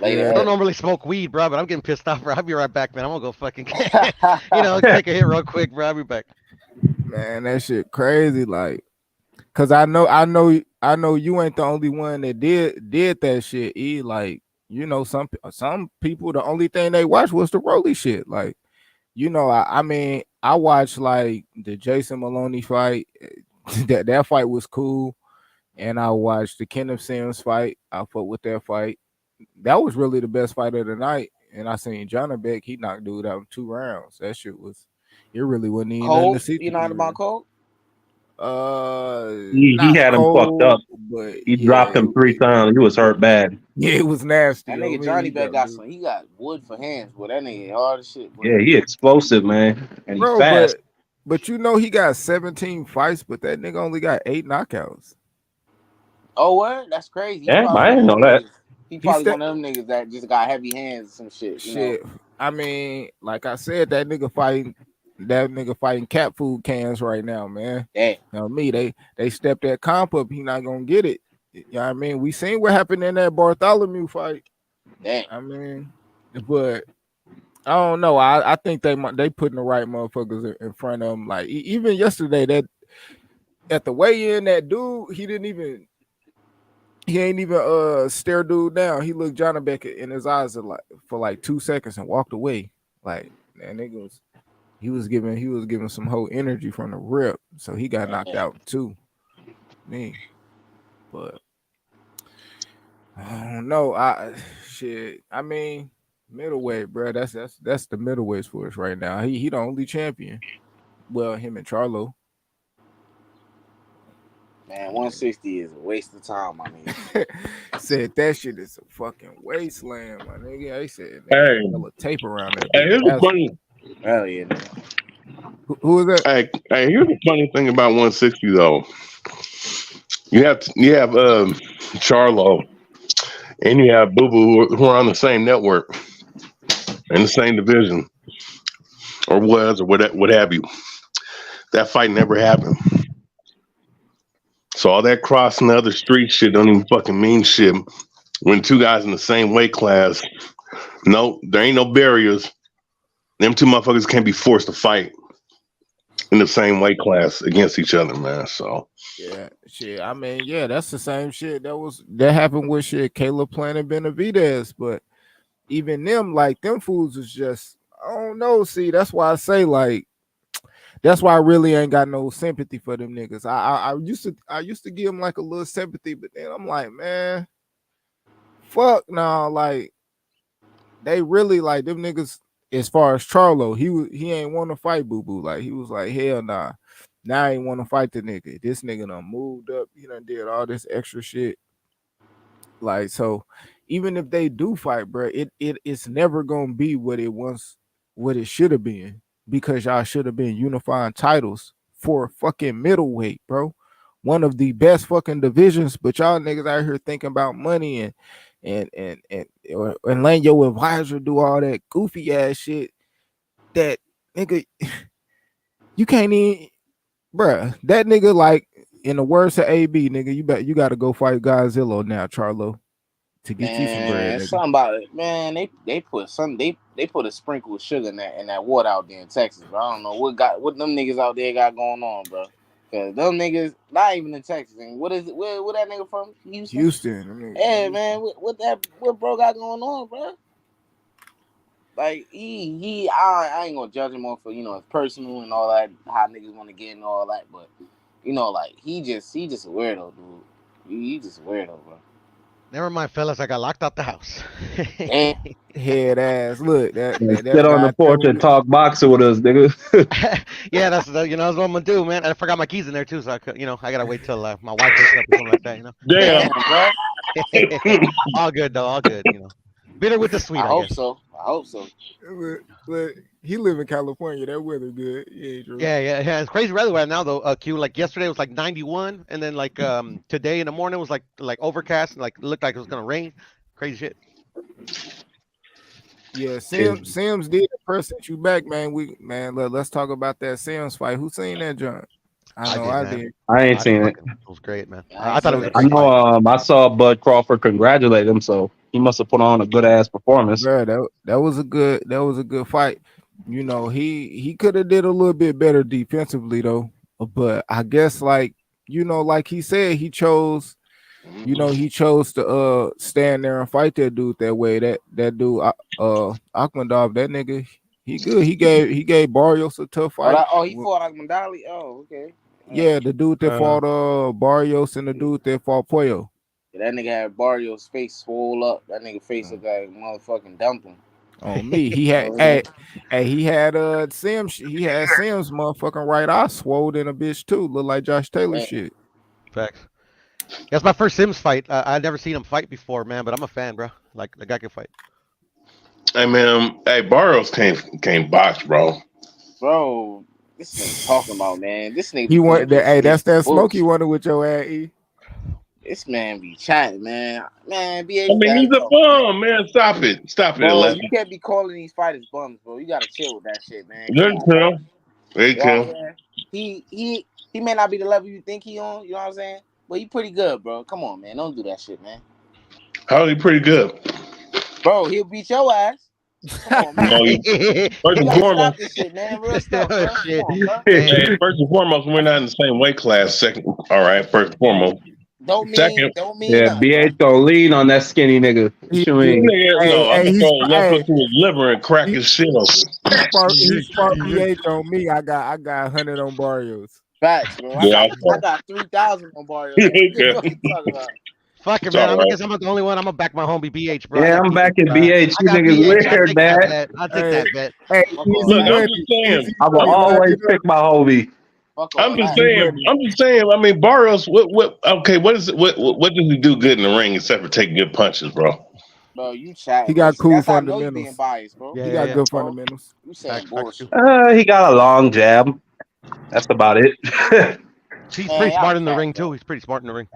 Later, I don't normally smoke weed, bro, but I'm getting pissed off, bro. I'll be right back, man. I'm gonna go fucking, take a hit real quick, bro. I'll be back. Man, that shit crazy, like, cause I know you ain't the only one that did that shit. Like, some people the only thing they watched was the Rolly shit. Like, I watched like the Jason Maloney fight. that fight was cool. And I watched the Kenneth Sims fight. I fought with that fight. That was really the best fight of the night. And I seen Johnny Beck, he knocked dude out in 2 rounds. That shit was, It really wasn't even nothing to Cold? see You through know there. about Cold? He Not had him fucked cold, up. but He yeah, dropped him 3 times. He was hurt bad. yeah, it was nasty. That Yo, nigga man, Johnny he Bag got got moved. some. He got wood for hands, boy. That nigga hard as shit, boy. Yeah, he explosive, man, and he Bro, fast. but you know he got 17 fights, but that nigga only got 8 knockouts. Oh, what? That's crazy. He's Damn, probably I one didn't of know them that. niggas. He He probably sta- one of them niggas that just got heavy hands and some shit. You know. Shit. I mean, like I said, that nigga fighting cat food cans right now, man. Damn. Now me, they stepped that comp up. He not gonna get it. You know what I mean? We seen what happened in that Bartholomew fight. Damn. I mean, but I don't know. I think they putting the right motherfuckers in front of them. Like even yesterday, that at the weigh-in, that dude, he ain't even stare dude down. He looked Johnny Beck in his eyes for like 2 seconds and walked away. Like that nigga was giving some whole energy from the rip. So he got knocked out too. Me. But I don't know. I mean, middleweight, bro. That's the middleweight for us right now. He the only champion. Well, him and Charlo. Man, 160 is a waste of time, my nigga. Said that shit is a fucking wasteland, my nigga. They said Hey, hella tape around that hey, bitch. here's the funny. Hell yeah, nigga. Who is that? Hey, here's the funny thing about 160 though. You have Charlo and you have Boo Boo who are on the same network in the same division or what have you. That fight never happened. So all that crossing the other street shit don't even fucking mean shit. When two guys in the same weight class, no, there ain't no barriers. Them two motherfuckers can't be forced to fight in the same weight class against each other, man. So Yeah, shit. I mean, yeah, that's the same shit that happened with shit Caleb Plant and Benavidez, but even them, like them fools is just I don't know. See, that's why I say like that's why I really ain't got no sympathy for them niggas. I used to give them like a little sympathy, but then I'm like, man, fuck no, like they really like them niggas. As far as Charlo, he ain't want to fight Boo Boo. Like he was like, hell nah. Now I ain't want to fight the nigga. This nigga done moved up. He done did all this extra shit. Like so, even if they do fight, bro, it's never gonna be what it should have been because y'all should have been unifying titles for fucking middleweight, bro. One of the best fucking divisions, but y'all niggas out here thinking about money and letting your advisor do all that goofy ass shit. That nigga, you can't even, bruh. That nigga, like in the words of L.A.B, nigga, you got to go fight Godzilla now, Charlo, to get you some bread, Man, nigga. something about it. Man, they put they put a sprinkle of sugar in that water out there in Texas, bro. I don't know what them niggas out there got going on, bro. Cause them niggas not even in Texas. And what is it? Where that nigga from? Houston. Hey man, what bro got going on, bro? Like I ain't gonna judge him off for his personal and all that, how niggas want to get and all that, but like he just a weirdo, dude. He just a weirdo, bro. Never mind, fellas. I got locked out the house. Damn. Head ass. Look, Sit that on guy the porch and talk boxing with us, nigga. Yeah, that's what I'm gonna do, man. I forgot my keys in there too, so I could, I gotta wait till my wife wakes up or something like that, damn. Damn, bro. All good though, all good. Bitter with the sweet, I I hope guess. so. I hope so. Look, he live in California. That weather good. Yeah, Drew. Yeah. It's crazy weather right now though. Q, like yesterday was like 91, and then like today in the morning was like overcast and like looked like it was gonna rain. Crazy shit. Yeah, Sims did impersonate you back, man. Let's talk about that Sims fight. Who seen that, John? I know did, I man. did. I ain't seen it. It was great, man. I I ain't thought it seen was a that I great shit. fight. know. I saw Bud Crawford congratulate him, so he must have put on a good ass performance. Bro, that was a good fight. He could have did a little bit better defensively though. But I guess like like he said, he chose to stand there and fight that dude that way. That dude Akhmadov, that nigga, he good. He gave Barrios a tough fight. He fought Agmandali. Oh, okay. Yeah, the dude that fought Barrios and the dude that fought Puyo. Yeah, that nigga had Barrios' face swole up. That nigga face looked like a motherfucking dumpling. On me, he had he had Sims. He had Sims motherfucking right eye swollen in a bitch too. Look like Josh Taylor shit. Facts. That's my first Sims fight. I'd never seen him fight before, man. But I'm a fan, bro. Like the guy can fight. Hey man, Barrios can't box, bro. Bro, this nigga talking about, man. This nigga. He wanted that. Hey, that's that smoke he wanted with your ass. E. This man be chatting, man. Man, BH. I mean, he's a bum, man. Stop it, bro. You can't be calling these fighters bums, bro. You gotta chill with that shit, man. He may not be the level you think he on. You know what I'm saying? But he pretty good, bro. Come on, man. Don't do that shit, man. How he pretty good, bro? He'll beat your ass. Come on, man. First and foremost, this shit, man. Real stuff, bro. First and foremost, we're not in the same weight class. Second, all right. First and foremost. Don't mean yeah, BH gonna lean on that skinny nigga. I'm gonna go through his liver and crack his shit open. He sparked BH on me. I got 100 on Barrios. Facts, bro. I got 3,000 on Barrios. What you talking about? Fuck it, man. I guess I'm not the only one. I'm gonna back my homie BH, bro. Yeah, I'm backing BH. You niggas weird, man. I'll take that bet. Hey, look, I'm just saying. I will always pick my homie. I'm just saying. I mean, Barrios. What? Okay, what is it? What does he do good in the ring except for taking good punches, bro? Bro, you chat. He got cool fundamentals. Being biased, bro. He got good fundamentals. You saying bullshit? He got a long jab. That's about it. He's pretty smart in the ring too. He's pretty smart in the ring.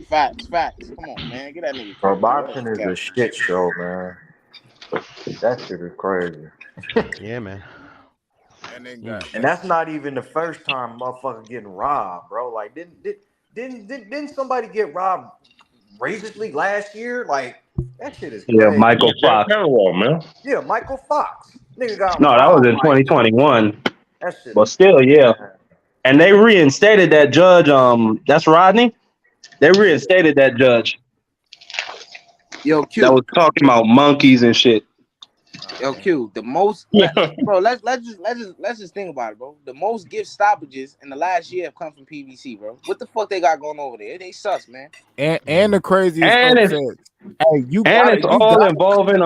Facts. Come on, man. Get that nigga. Bro, boxing is a shit show, man. That shit is crazy. Yeah, man. And that's not even the first time motherfucker getting robbed, bro. Like, didn't somebody get robbed racistly last year? Like, that shit is crazy. Yeah, Michael Fox. Man. Yeah, Michael Fox. Nigga got that was in 2021. That shit. But still, yeah. And they reinstated that judge. That's Rodney. They reinstated that judge. Yo, Q. That was talking about monkeys and shit. Yo, Q. The most, bro. Let's just think about it, bro. The most gift stoppages in the last year have come from PBC, bro. What the fuck they got going over there? They sus, man. And the craziest. And it's all involving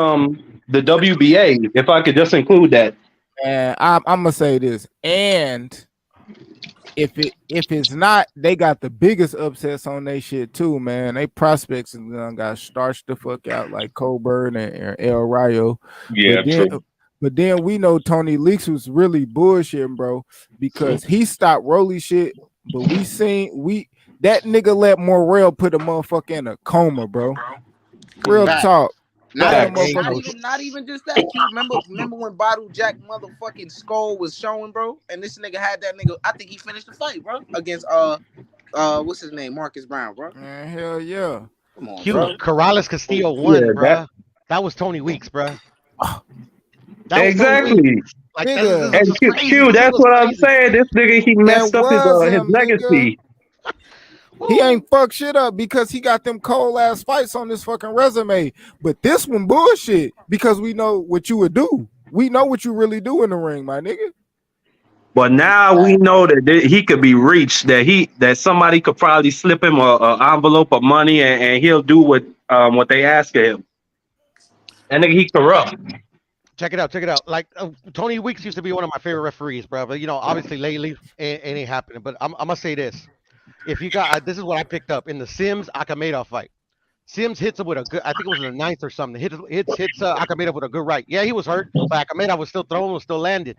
the WBA. If I could just include that. And I'm gonna say this. And if it's not, they got the biggest upsets on their shit too, man. They prospects got starched the fuck out like Coburn and El Rayo. Yeah, true. But then we know Tony Leaks was really bullshitting, bro, because he stopped Rolly shit. But that nigga let Morrell put a motherfucker in a coma, bro. Real talk. Not even just that. Remember when Bottle Jack motherfucking skull was showing, bro? And this nigga had that nigga. I think he finished the fight, bro, against what's his name, Marcus Brown, bro. Man, hell yeah. Come on, bro. Corrales Castillo won, bro. That was Tony Weeks, bro. Exactly. Like, and Q, that's what I'm saying. This nigga, he messed up his legacy. He ain't fucked shit up because he got them cold ass fights on this fucking resume. But this one bullshit because we know what you would do. We know what you really do in the ring, my nigga. But now we know that he could be reached. That somebody could probably slip him a envelope of money and he'll do what they ask of him. And nigga, he corrupt. Check it out. Like Tony Weeks used to be one of my favorite referees, bro. But obviously lately it ain't happening. But I'm gonna say this. If you got, this is what I picked up in the Sims Akhmedov fight. Sims hits him with a good, I think it was in the 9th or something. Hits Akhmedov with a good right. Yeah, he was hurt, but Akhmedov was still throwing, was still landed.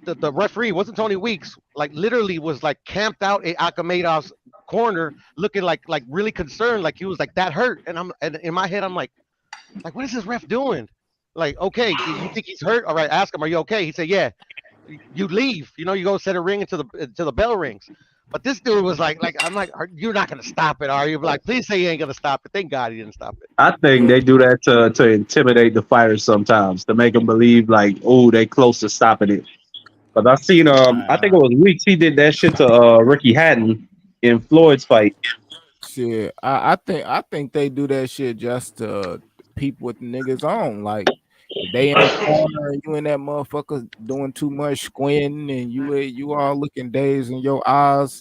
The referee wasn't Tony Weeks, like literally was like camped out at Akhmedov's corner, looking like really concerned, like he was like that hurt. And in my head, I'm like, what is this ref doing? Like, okay, you think he's hurt? All right, ask him, are you okay? He said, yeah. You leave, you go set a ring until the bell rings. But this dude was like, I'm like, you're not gonna stop it, are you? Like, please say you ain't gonna stop it. Thank God he didn't stop it. I think they do that to intimidate the fighters sometimes, to make them believe like, oh, they close to stopping it. But I seen I think it was Weeks. He did that shit to Ricky Hatton in Floyd's fight. Shit, I think they do that shit just to people with the niggas on. Like, if they in the corner and you in that motherfucker doing too much squinting and you all looking dazed in your eyes,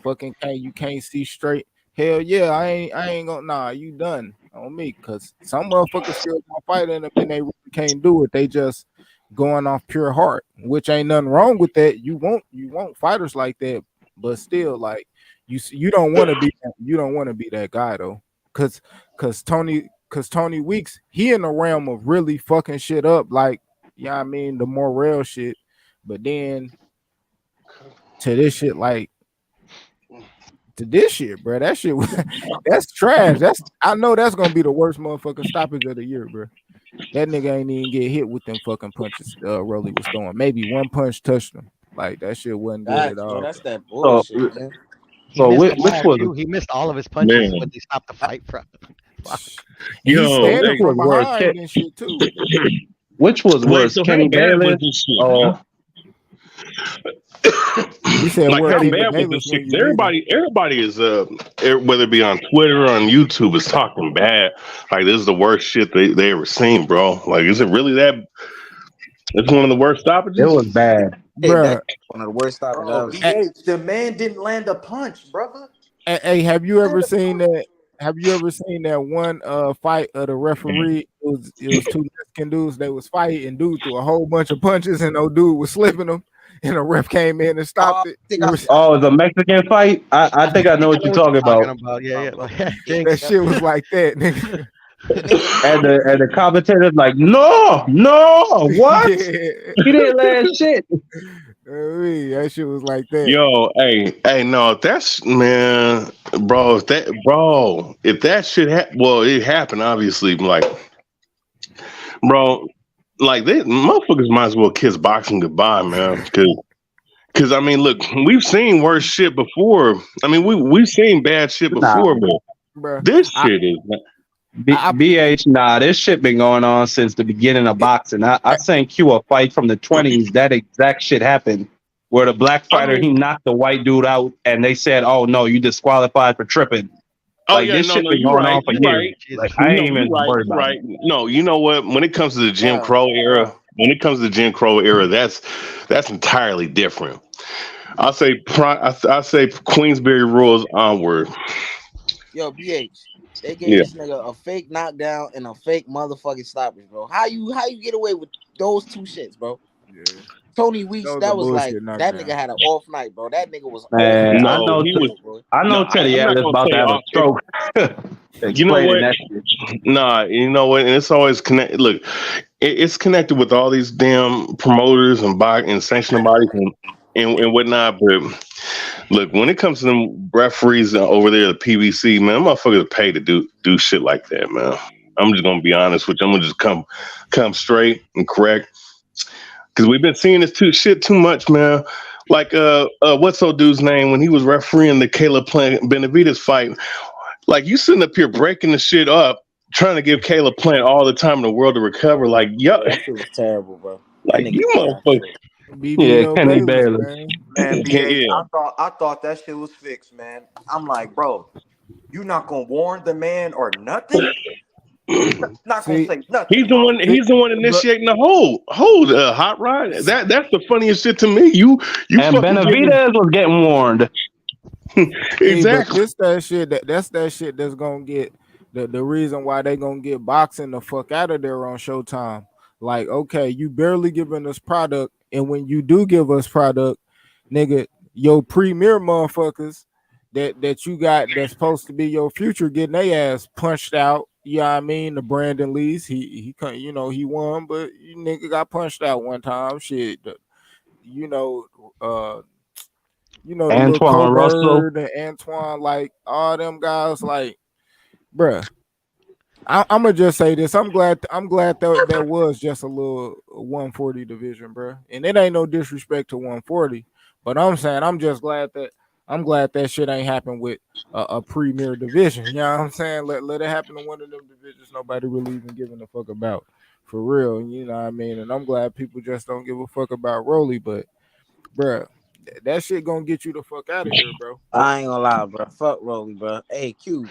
you can't see straight. hell yeah, I ain't gonna you done on me, cause some motherfuckers still gonna fight in them and they really can't do it. They just going off pure heart, which ain't nothing wrong with that. You want fighters like that, but still, like you don't want to be that guy though, cause Tony Weeks, he in the realm of really fucking shit up, like I mean the Morel shit, but then to this shit, like to this shit, bro. That shit, that's trash. I know that's gonna be the worst motherfucking stoppage of the year, bro. That nigga ain't even get hit with them fucking punches. Rolly was throwing. Maybe one punch touched him. Like that shit wasn't good at all. Bro, that's that bullshit, man. He missed all of his punches when they stopped the fight from. And he's standing from behind and shit too. Which was worse, Kenny Bayless? You said like how bad was this shit? Everybody is whether it be on Twitter or on YouTube is talking bad. Like this is the worst shit they ever seen, bro. Like, is it really that? It's one of the worst stoppages. It was bad, bro. One of the worst stoppages. The man didn't land a punch, brother. Hey, have you ever seen that? Have you ever seen that one fight of the referee? It was two Mexican dudes. They was fighting, and dude threw a whole bunch of punches, and no dude was slipping them. And the ref came in and stopped it. The Mexican fight? I think I know what you're talking about. Yeah. That shit was like that, nigga. and the commentator's like, no, what? He didn't land shit. That shit was like that. Yo, hey, no, that's man, bro. If that shit it happened, obviously. Like, bro, like they motherfuckers might as well kiss boxing goodbye, man. Because I mean, look, we've seen worse shit before. I mean, we've seen bad shit before, but this shit is. BH, this shit been going on since the beginning of boxing. I seen Q a fight from the 20s. That exact shit happened where the black fighter, he knocked the white dude out and they said, oh no, you disqualified for tripping. This shit been going on for years. Like, I ain't even worried about it. No, you know what? When it comes to the Jim Crow era, that's entirely different. I'll say Queensberry rules onward. Yo, BH. They gave this nigga a fake knockdown and a fake motherfucking stoppage, bro. How you get away with those two shits, bro? Yeah. Tony Weeks, that was like that nigga had an off night, bro. That nigga was man. I know Teddy Ellis about to have a stroke. You know what? You know what? And it's always connected. Look, it's connected with all these damn promoters and sanctioning bodies and whatnot. But look, when it comes to them referees over there at the PBC, man, motherfuckers pay to do shit like that, man. I'm just gonna be honest with you. I'm gonna just come straight and correct. Because we've been seeing this shit too much, man. Like, what's old dude's name when he was refereeing the Caleb Plant Benavidez fight? Like, you sitting up here breaking the shit up, trying to give Caleb Plant all the time in the world to recover. Like, that shit was terrible, bro. Like, you motherfuckers. Kenny Bayless. Man, I thought that shit was fixed, man. I'm like, bro, you not gonna warn the man or nothing? Not gonna say nothing. He's the one initiating the whole hot rod. That's the funniest shit to me. You and Benavidez was getting warned. Exactly. This that shit that's that shit that's gonna get the reason why they gonna get boxing the fuck out of there on Showtime. Like, okay, you barely giving us product, and when you do give us product, nigga, your premier motherfuckers that you got that's supposed to be your future getting their ass punched out. You know what I mean? The Brandon Lees, he won, but you nigga got punched out one time. Shit, the Antoine Russell, the Antoine, like all them guys, like, bruh. I'm gonna just say this. I'm glad that there was just a little 140 division, bro. And it ain't no disrespect to 140, but I'm saying I'm glad that shit ain't happened with a premier division. You know what I'm saying? Let it happen in one of them divisions nobody really even giving a fuck about, for real. You know what I mean? And I'm glad people just don't give a fuck about Rolly, but bruh, that shit gonna get you the fuck out of here, bro. I ain't gonna lie, bro. Fuck Rolly, bro. Hey, Q,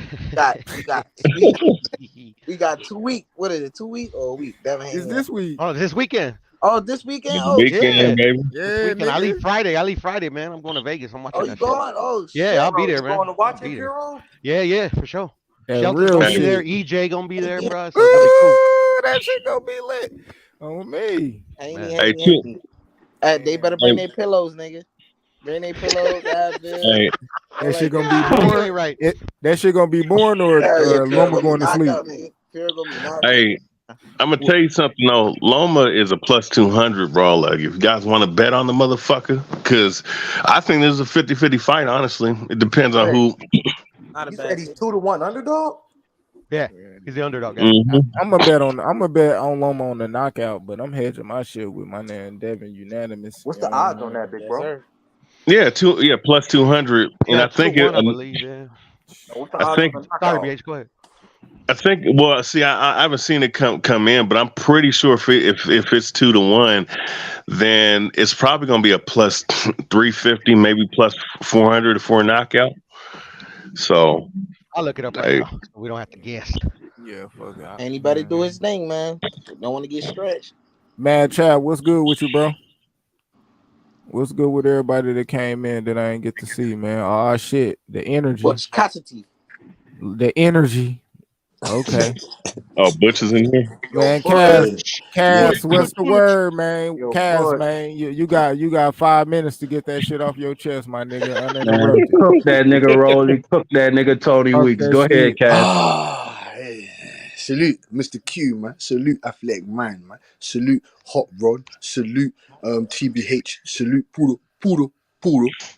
we got 2 weeks. What is it? 2 weeks or a week? It's this week. Oh, this weekend. Oh, this weekend? This Oh, weekend, baby. Yeah, This weekend. nigga. I leave Friday, man. I'm going to Vegas. I'm watching oh, that you shit. going? Oh, Yeah, shit. I'll be there, You man. going to watch I'll be it, there. Hero? Yeah, for sure. That Shelton's real gonna be shit. there. EJ gonna be there, Yeah. bro. So it's gonna be cool. That shit gonna be lit on me. Haney. They better bring their pillows, nigga. Bring their pillows, Advil. Hey, That shit gonna be You born. ain't right. That shit gonna be born or Loma going to sleep. Fear gonna be knocked hey, I'm gonna tell you something though. Loma is a plus 200, bro. Like, if you guys want to bet on the motherfucker, because I think this is a 50-50 fight. Honestly, it depends on who. You said he's 2-1 underdog. Yeah, he's the underdog guy. Mm-hmm. I'm gonna bet on Loma on the knockout, but I'm hedging my shit with my man Devin unanimous. What's the odds on that, big bro? Yeah, plus 200, and Yeah, I think 2-1, I believe. Yeah. What's the I odds think on the Sorry, knockout? BH. Go ahead. I think. Well, see, I haven't seen it come in, but I'm pretty sure if it's 2-1, then it's probably gonna be a plus 350, maybe plus 400 for a knockout. So I'll look it up right now. So we don't have to guess. Yeah, fuck it. Anybody do his thing, man. Don't want to get stretched. Man, Chad, what's good with you, bro? What's good with everybody that came in that I ain't get to see, man? Oh shit, the energy. What's Cassidy? The energy. Okay. Oh, Butch is in here. Man, Cass, what's the word, man? Cass, man, you got 5 minutes to get that shit off your chest, my nigga, Man, uninterrupted. cook that nigga Rolly. Cook that nigga Tony Fuck Weeks. that Go ahead, shit. Cass. Hey. Salute Mr. Q, man. Salute Athletic Man, man. Salute Hot Rod. Salute TBH. Salute Poodle.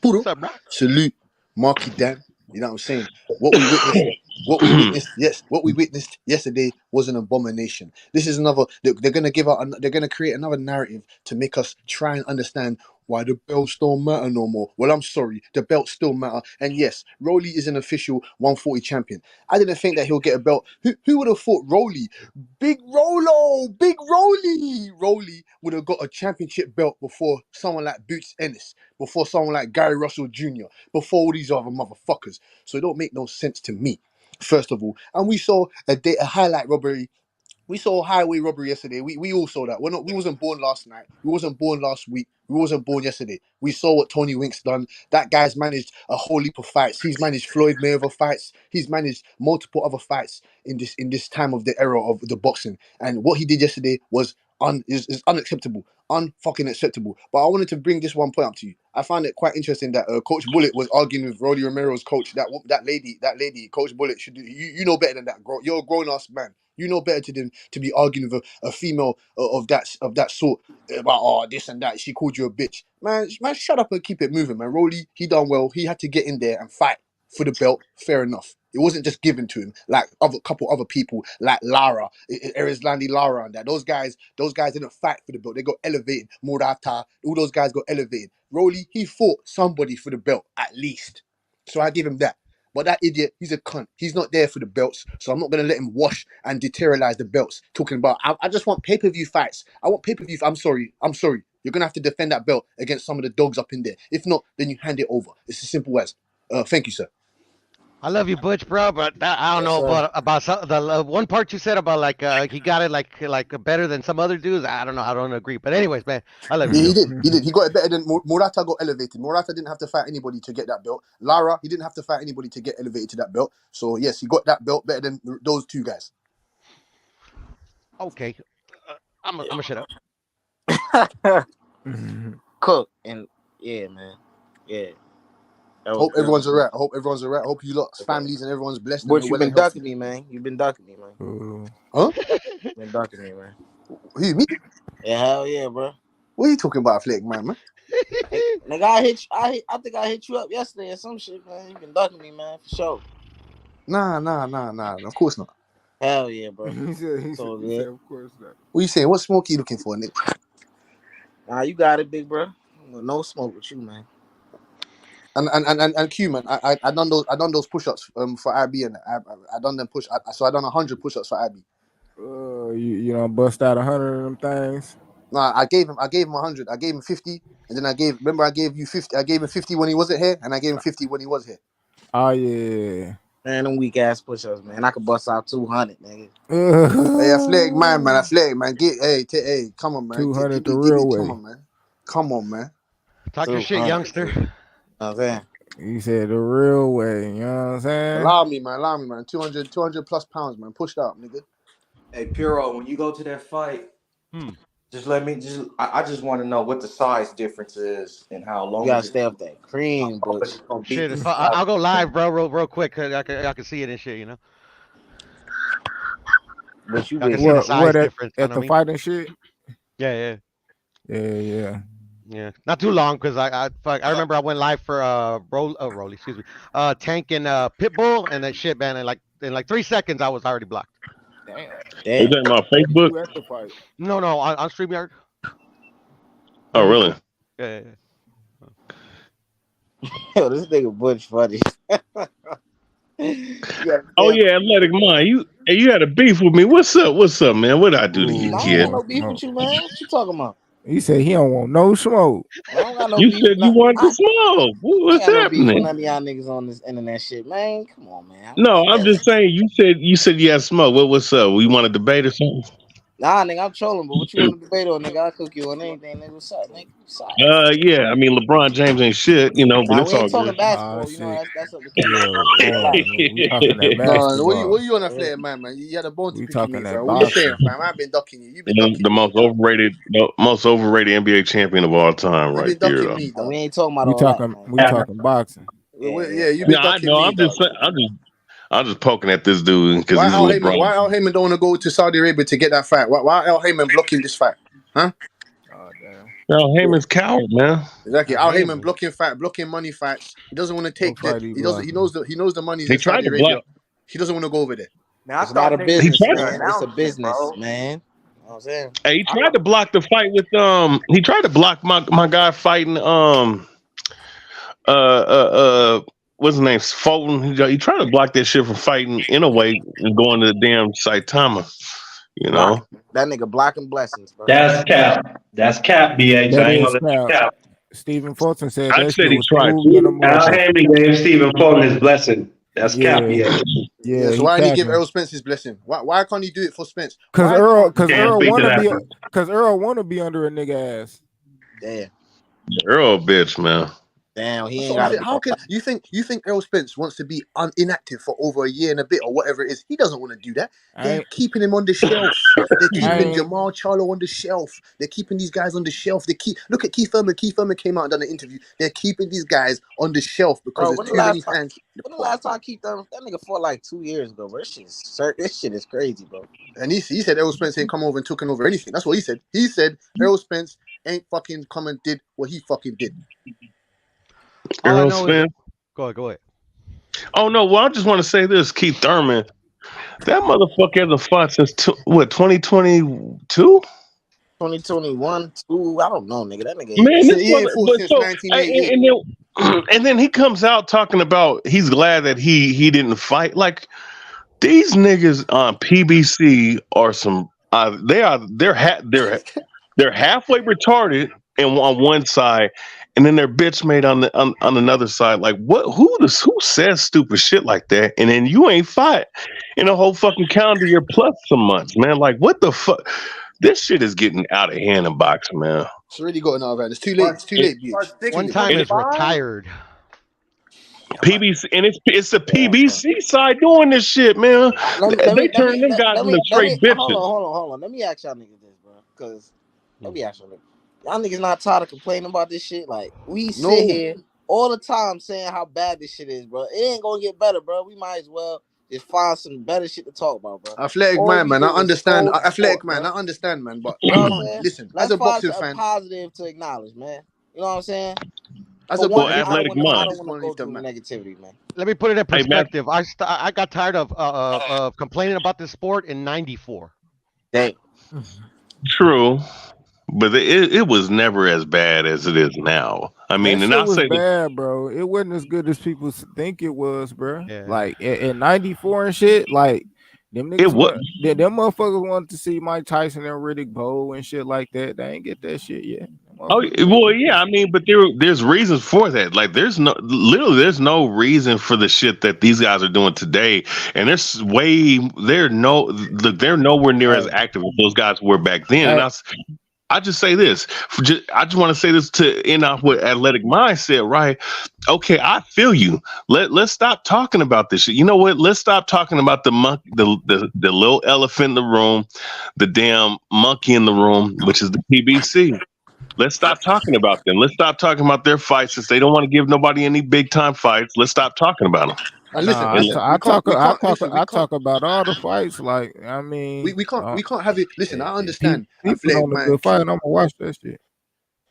What's up, bro? Salute Marky Dan. You know what I'm saying? What we witnessed yesterday was an abomination. This is another. They're gonna they're gonna create another narrative to make us try and understand why the belts don't matter no more. Well, I'm sorry, the belts still matter. And yes, Rolly is an official 140 champion. I didn't think that he'll get a belt. Who would have thought Rolly, Big Rolly would have got a championship belt before someone like Boots Ennis, before someone like Gary Russell Jr., before all these other motherfuckers. So it don't make no sense to me, first of all. And we saw a highlight robbery. We saw highway robbery yesterday. We all saw that. We wasn't born last night. We wasn't born last week. We wasn't born yesterday. We saw what Tony Wink's done. That guy's managed a whole heap of fights. He's managed Floyd Mayweather fights. He's managed multiple other fights in this time of the era of the boxing. And what he did yesterday was is unacceptable, unfucking acceptable. But I wanted to bring this one point up to you. I found it quite interesting that Coach Bullet was arguing with Rolly Romero's coach. That lady, Coach Bullet should do. You know better than that, girl. You're a grown ass man. You know better to be arguing with a female of that sort about this and that. She called you a bitch, man. Shut up and keep it moving, man. Rolly, he done well. He had to get in there and fight for the belt. Fair enough. It wasn't just given to him like couple other people like Lara, Erizlandi Lara, and that. Those guys didn't fight for the belt. They got elevated. Murata, all those guys got elevated. Rolly, he fought somebody for the belt at least. So I give him that. But that idiot, he's a cunt. He's not there for the belts. So I'm not going to let him wash and deterialize the belts. Talking about, I just want pay-per-view fights. I want pay-per-view. I'm sorry. You're going to have to defend that belt against some of the dogs up in there. If not, then you hand it over. It's as simple as. Thank you, sir. I love you, Butch, bro, but I don't know about the one part you said about like he got it like better than some other dudes. I don't know. I don't agree. But anyways, man, I love you. Yeah, he did. He got it better than Murata got elevated. Murata didn't have to fight anybody to get that belt. Lara, he didn't have to fight anybody to get elevated to that belt. So yes, he got that belt better than those two guys. Okay, I'm gonna shut up. Cook and yeah, man, yeah. Hope everyone's alright. I hope you lot's families and everyone's blessed. But you've been ducking me, man. You've been ducking me, man. Huh? You've been ducking me, man. Who, me? Yeah, hell yeah, bro. What are you talking about, Flick, man? Nigga, I think I hit you up yesterday or some shit, man. You've been ducking me, man, for sure. Nah. Of course not. Hell yeah, bro. He said, of course not. What are you saying? What smoke are you looking for, Nick? Nah, you got it, big bro. No smoke with you, man. And Q, man, I done those push-ups for IB, and I done them so I done 100 push-ups for IB. You know, bust out 100 of them things. Nah, I gave him 100. I gave him 50, and then I gave you 50. I gave him 50 when he wasn't here, and I gave him 50 when he was here. Oh yeah. Man, them weak ass push-ups, man. I could bust out 200, nigga. Hey, athletic man. Get hey, come on, man. 200 the real way. Come on, man. Come on, man. Talk your shit, youngster. You know what I'm saying? You said the real way, you know what I'm saying? Allow me, man. 200 plus pounds, man. Push that up, nigga. Hey, Puro, when you go to that fight, just let me I just want to know what the size difference is and how long. You gotta stay up that cream, but shit. I'll go live, bro, real quick, cause I can see it and shit, you know. But you can see the size difference at the fight and shit. Yeah. Not too long, because I remember I went live for Rolly, excuse me, Tank and Pitbull, and that shit, man, in like 3 seconds I was already blocked. Damn. You talking about Facebook? At the fight. No, on StreamYard. Oh, really? Yeah. Yo, this nigga Butch funny. Oh yeah, athletic mind. You had a beef with me. What's up, man? What I do to you, I kid? don't got no beef with you, man. What you talking about? He said he don't want no smoke. I don't got no you beef. said you wanted to smoke. What's happening? No beef with none of y'all niggas on this internet shit, man. Come on, man. No, I'm just saying. You said you had smoke. What's up? We want to debate or something? Nah, nigga, I'm trolling. But what you want to debate on, nigga? I'll cook you on anything, nigga. What's up, nigga? Yeah. I mean, LeBron James ain't shit, you know. But nah, it's we ain't all talking good. basketball. You know, that's up to we talking that basketball. No, what you on that flare, man? You had a bone to pick with me, bro. What boxing. you saying, fam? I've been ducking you. You've been ducking the most overrated NBA champion of all time, right there. Ducking me, though. We ain't talking about all that. We talking boxing. Yeah, you've been ducking me. I'm just poking at this dude because he's LeBron. Why Al Heyman don't want to go to Saudi Arabia to get that fight? Why Al Heyman blocking this fight? Huh? Oh damn. Al Heyman's coward, man. Exactly. Al Heyman blocking money fights. He doesn't want to take that. He knows the money's in Saudi Arabia. He doesn't want to go over there. Now, it's not a business, man. It's a business, man. You know what I'm saying? Hey, he tried to block the fight with he tried to block my guy fighting what's his name? Fulton. He tried to block that shit from fighting in a way and going to the damn Saitama. You know? That nigga blocking blessings, bro. That's cap. That's cap, BH. That I ain't is gonna cap. Stephen Fulton said I that said shit he was tried smooth. Al Haney gave Stephen Fulton his blessing. That's cap, BH. Yeah, so why didn't he give Errol Spence his blessing? Why can't he do it for Spence? Because Earl want to be under a nigga ass. Damn. Earl, bitch, man. Damn, he ain't got. How can you think Errol Spence wants to be inactive for over a year and a bit or whatever it is? He doesn't want to do that. They're keeping him on the shelf. They're keeping Jamal Charlo on the shelf. They're keeping these guys on the shelf. Look at Keith Thurman. Keith Thurman came out and done an interview. They're keeping these guys on the shelf because there's too many hands. When the last time Keith Thurman, that nigga fought like 2 years ago, bro. This shit is crazy, bro. And he said Errol Spence ain't come over and taken over anything. That's what he said. He said Errol Spence ain't fucking come and did what he fucking did. Errol Spence. Go ahead. Oh no! Well, I just want to say this: Keith Thurman, that motherfucker hasn't fought since 2022, 2021, 2. I don't know, nigga. That nigga. Man, this ain't fought since 1988. And then he comes out talking about he's glad that he didn't fight. Like these niggas on PBC are some. They're halfway retarded and on one side. And then their bitch made on another side. Like what? Who says stupid shit like that? And then you ain't fought in a whole fucking calendar year plus some months, man. Like what the fuck? This shit is getting out of hand in boxing, man. It's already gotten out of hand. It's too late. It's too late, bitch. One time is retired. PBC and it's the PBC side doing this shit, man. They turn them guys into straight bitches. Hold on. Let me ask y'all niggas this, bro. Because let me ask y'all niggas. Y'all niggas not tired of complaining about this shit? Like, we sit here all the time saying how bad this shit is, bro. It ain't gonna get better, bro. We might as well just find some better shit to talk about, bro. Athletic man. I understand. Athletic man. I understand, man. But you know what I'm saying? Listen, as a boxing fan, positive to acknowledge, man. You know what I'm saying? As a athletic man, I don't want to go through negativity, man. Let me put it in perspective. I got tired of complaining about this sport in '94. Dang. True. But it was never as bad as it is now. I mean, that and shit was bad, bro. It wasn't as good as people think it was, bro. Yeah. Like in '94 and shit, like them niggas, them motherfuckers wanted to see Mike Tyson and Riddick Bowe and shit like that. They ain't get that shit yet. Oh well, yeah. I mean, but there's reasons for that. Like, there's no reason for the shit that these guys are doing today. And they're nowhere near as active as those guys were back then. And I just say this. I just want to say this to end off with athletic mindset, right? Okay, I feel you. Let's stop talking about this shit. You know what? Let's stop talking about the monkey, the little elephant in the room, the damn monkey in the room, which is the PBC. Let's stop talking about them. Let's stop talking about their fights since they don't want to give nobody any big time fights. Let's stop talking about them. And listen, I talk about all the fights. Like, I mean, we can't have it. Listen, I understand. People on a good fight, and I'm gonna watch that shit.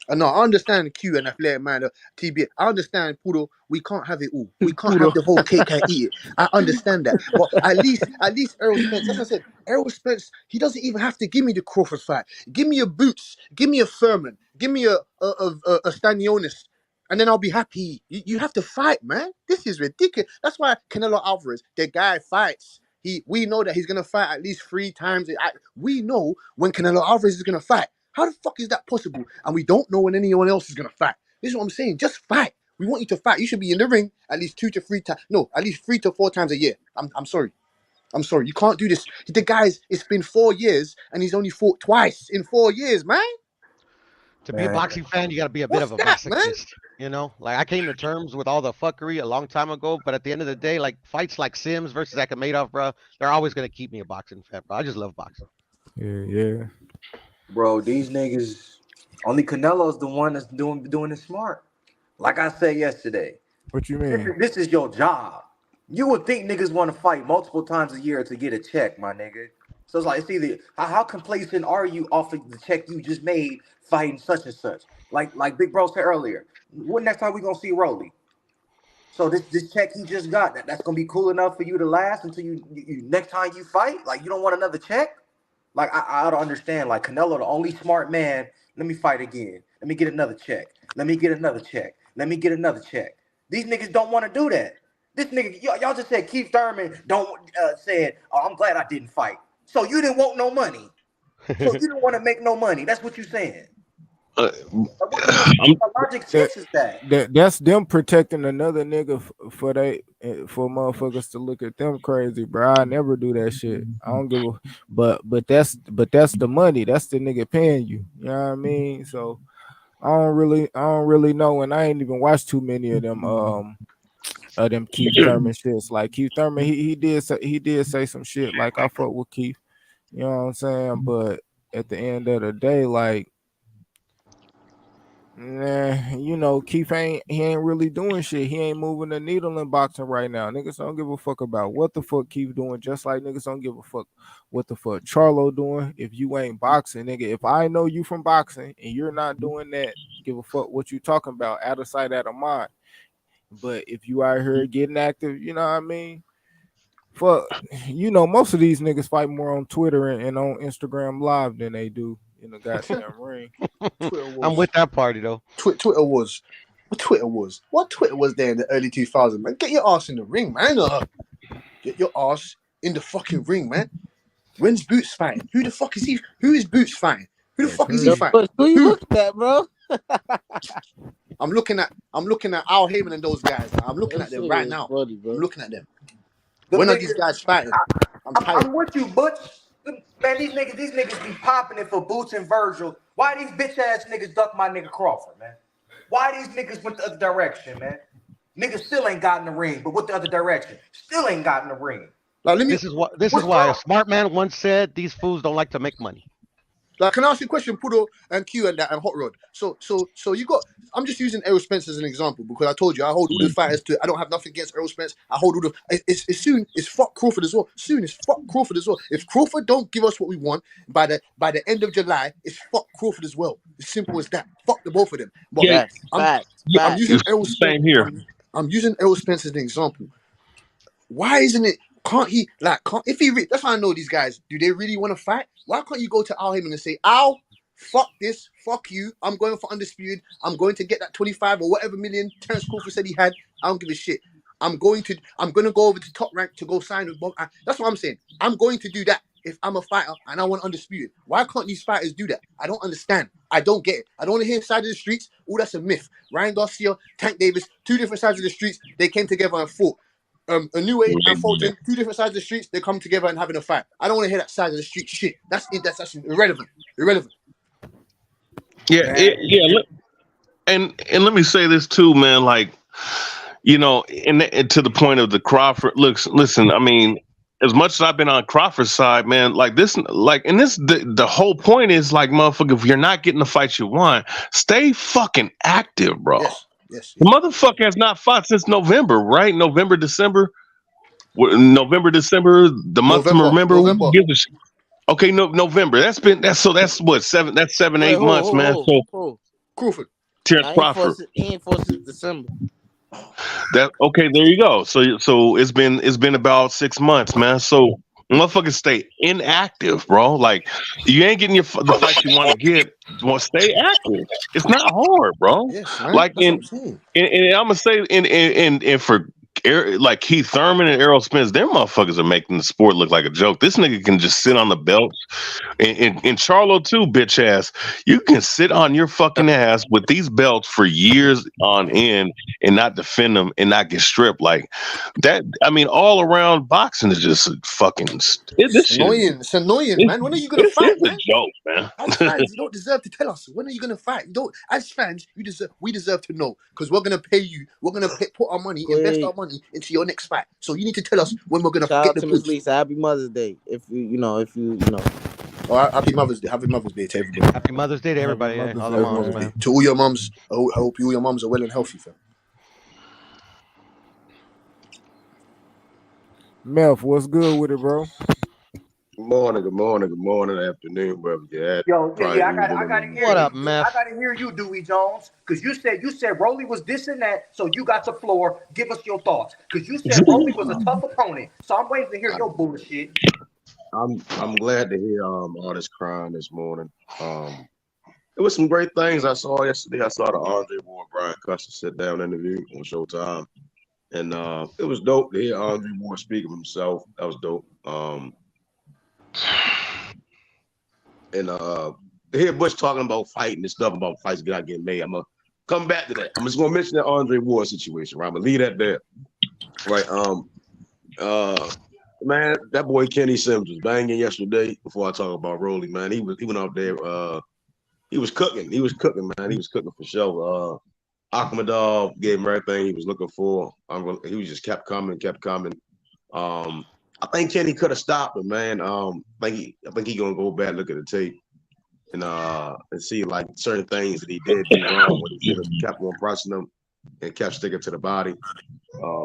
No, I understand Q and athletic man, TB. I understand Poodle. We can't have it all. We can't have the whole cake and eat it. I understand that. But at least Errol Spence, as I said, Errol Spence, he doesn't even have to give me the Crawford fight. Give me a Boots. Give me a Furman. Give me a Stanionis. And then I'll be happy. You have to fight, man. This is ridiculous. That's why Canelo Alvarez, the guy fights. We know that he's gonna fight at least 3 times. We know when Canelo Alvarez is gonna fight. How the fuck is that possible? And we don't know when anyone else is gonna fight. This is what I'm saying. Just fight. We want you to fight. You should be in the ring at least 2 to 3 times. No, at least 3 to 4 times a year. I'm sorry. I'm sorry. You can't do this. The guy's. It's been 4 years and he's only fought twice in 4 years, man. To be a boxing fan, you got to be a bit of a masochist. You know, like I came to terms with all the fuckery a long time ago, but at the end of the day, like fights like Sims versus Akhmedov, bro, they're always gonna keep me a boxing fan, bro. I just love boxing. Yeah. Bro, these niggas, only Canelo's the one that's doing it smart. Like I said yesterday. What you mean? This is your job. You would think niggas want to fight multiple times a year to get a check, my nigga. So it's like, it's either how complacent are you off of the check you just made fighting such and such? Like Big Bro said earlier, when next time we gonna see Rolly? So this check he just got, that's gonna be cool enough for you to last until you next time you fight? Like, you don't want another check? Like, I don't understand. Like, Canelo, the only smart man, let me fight again. Let me get another check. Let me get another check. Let me get another check. These niggas don't want to do that. This nigga, y'all just said Keith Thurman said, oh, I'm glad I didn't fight. So you didn't want no money. So you didn't want to make no money. That's what you're saying. What logic sense is that? That's them protecting another nigga for motherfuckers to look at them crazy, bro. I never do that shit. I don't give a. But that's the money. That's the nigga paying you. You know what I mean? So I don't really know, and I ain't even watched too many of them Keith Thurman shits. Like Keith Thurman, he did say some shit. Like, I fuck with Keith. You know what I'm saying? But at the end of the day, like, you know, Keith ain't really doing shit. He ain't moving the needle in boxing right now. Niggas don't give a fuck about what the fuck Keith doing, just like niggas don't give a fuck what the fuck Charlo doing if you ain't boxing, nigga. If I know you from boxing and you're not doing that, give a fuck what you talking about, out of sight, out of mind. But if you out here getting active, you know what I mean? Fuck, you know, most of these niggas fight more on Twitter and on Instagram Live than they do in the goddamn ring. I'm with that party though. Twitter was there in the early 2000s, man. Get your ass in the ring, man. Get your ass in the fucking ring, man. When's Boots fighting? Who the fuck is he? Who is Boots fighting? Who the fuck is he fighting? Who you looking at, bro? I'm looking at Al Heyman and those guys. I'm looking at them right now. Funny, I'm looking at them. When are these guys fighting? I'm with you, Butch. Man, these niggas be popping it for Boots and Virgil. Why these bitch ass niggas duck my nigga Crawford, man? Why these niggas went the other direction, man? Niggas still ain't got in the ring, but what the other direction? Still ain't got in the ring. Like, this is why a smart man once said these fools don't like to make money. Like, can I ask you a question, Pudo and Q and Hot Rod? So you got. I'm just using Errol Spence as an example because I told you I hold all the fighters to. I don't have nothing against Errol Spence. I hold all the. It's fuck Crawford as well. Soon it's fuck Crawford as well. If Crawford don't give us what we want by the end of July, it's fuck Crawford as well. As simple as that. Fuck the both of them. But I'm using Errol Spence. I'm using Errol Spence as an example. Why isn't it? If he that's why I know these guys. Do they really want to fight? Why can't you go to Al Heyman and say, Al, fuck this, fuck you. I'm going for undisputed. I'm going to get that 25 or whatever million Terence Crawford said he had. I don't give a shit. I'm going to go over to Top Rank to go sign with Bob. That's what I'm saying. I'm going to do that. if I'm a fighter and I want undisputed? Why can't these fighters do that? I don't understand. I don't get it. I don't want to hear side of the streets. Oh, that's a myth. Ryan Garcia, Tank Davis, two different sides of the streets. They came together and fought. A New Way and Fulton, two different sides of the streets. They come together and having a fight. I don't want to hear that side of the street shit. That's actually irrelevant. Yeah, and let me say this too, man. Like, you know, and to the point of the Crawford. Listen. I mean, as much as I've been on Crawford's side, man, like this, the whole point is like, motherfucker, if you're not getting the fight you want, stay fucking active, bro. Yes. The motherfucker has not fought since November, right? November, December, the month to remember. Okay, November. That's what 7-8 months, man. So Crawford. Terrence Crawford. He ain't forced it December. That okay? There you go. So it's been about 6 months, man. So motherfuckers stay inactive, bro. Like you ain't getting the fight you want to get. Well, stay active. It's not hard, bro. Yes, man. Like and I'm gonna say and for like Keith Thurman and Errol Spence, their motherfuckers are making the sport look like a joke. This nigga can just sit on the belt. And Charlo too, bitch ass. You can sit on your fucking ass with these belts for years on end and not defend them and not get stripped like that. I mean, all around boxing is just fucking. It's annoying. It's annoying, man. When are you gonna fight, man? It's a joke, man. As fans, you don't deserve to tell us when are you gonna fight. You don't. As fans, we deserve to know because we're gonna pay you. We're gonna put our money, invest our money into your next fight. So you need to tell us when we're gonna get the goods. Lisa, Happy Mother's Day. If you know. Oh, happy Mother's Day. Happy Mother's Day to everybody. Happy Mother's Day to everybody. All the moms, man. To all your moms, I hope all your moms are well and healthy, fam. Melf, what's good with it, bro? Good morning, afternoon, brother. Yo, I gotta hear what you. up, man? I gotta hear you, Dewey Jones, because you said Rolly was this and that, so you got the floor. Give us your thoughts, because you said Rolly was a tough opponent, so I'm waiting to hear your bullshit. I'm glad to hear all this crying this morning. It was some great things I saw yesterday. I saw the Andre Ward Brian Custer sit down interview on Showtime, and it was dope to hear Andre Ward speak of himself. That was dope. And to hear Bush talking about fighting and stuff about fights not getting made, I'm gonna come back to that. I'm just gonna mention that Andre Ward situation, right? I'm gonna leave that there. Right. Man, that boy Kenny Sims was banging yesterday. Before I talk about Rolly, man, he went out there. He was cooking. He was cooking, man. He was cooking for sure. Akhmadov gave him everything he was looking for. He was just kept coming. I think Kenny could have stopped him, man. I think he gonna go back, look at the tape, and see like certain things that he did do wrong. When he should have kept on pressing him and kept sticking to the body.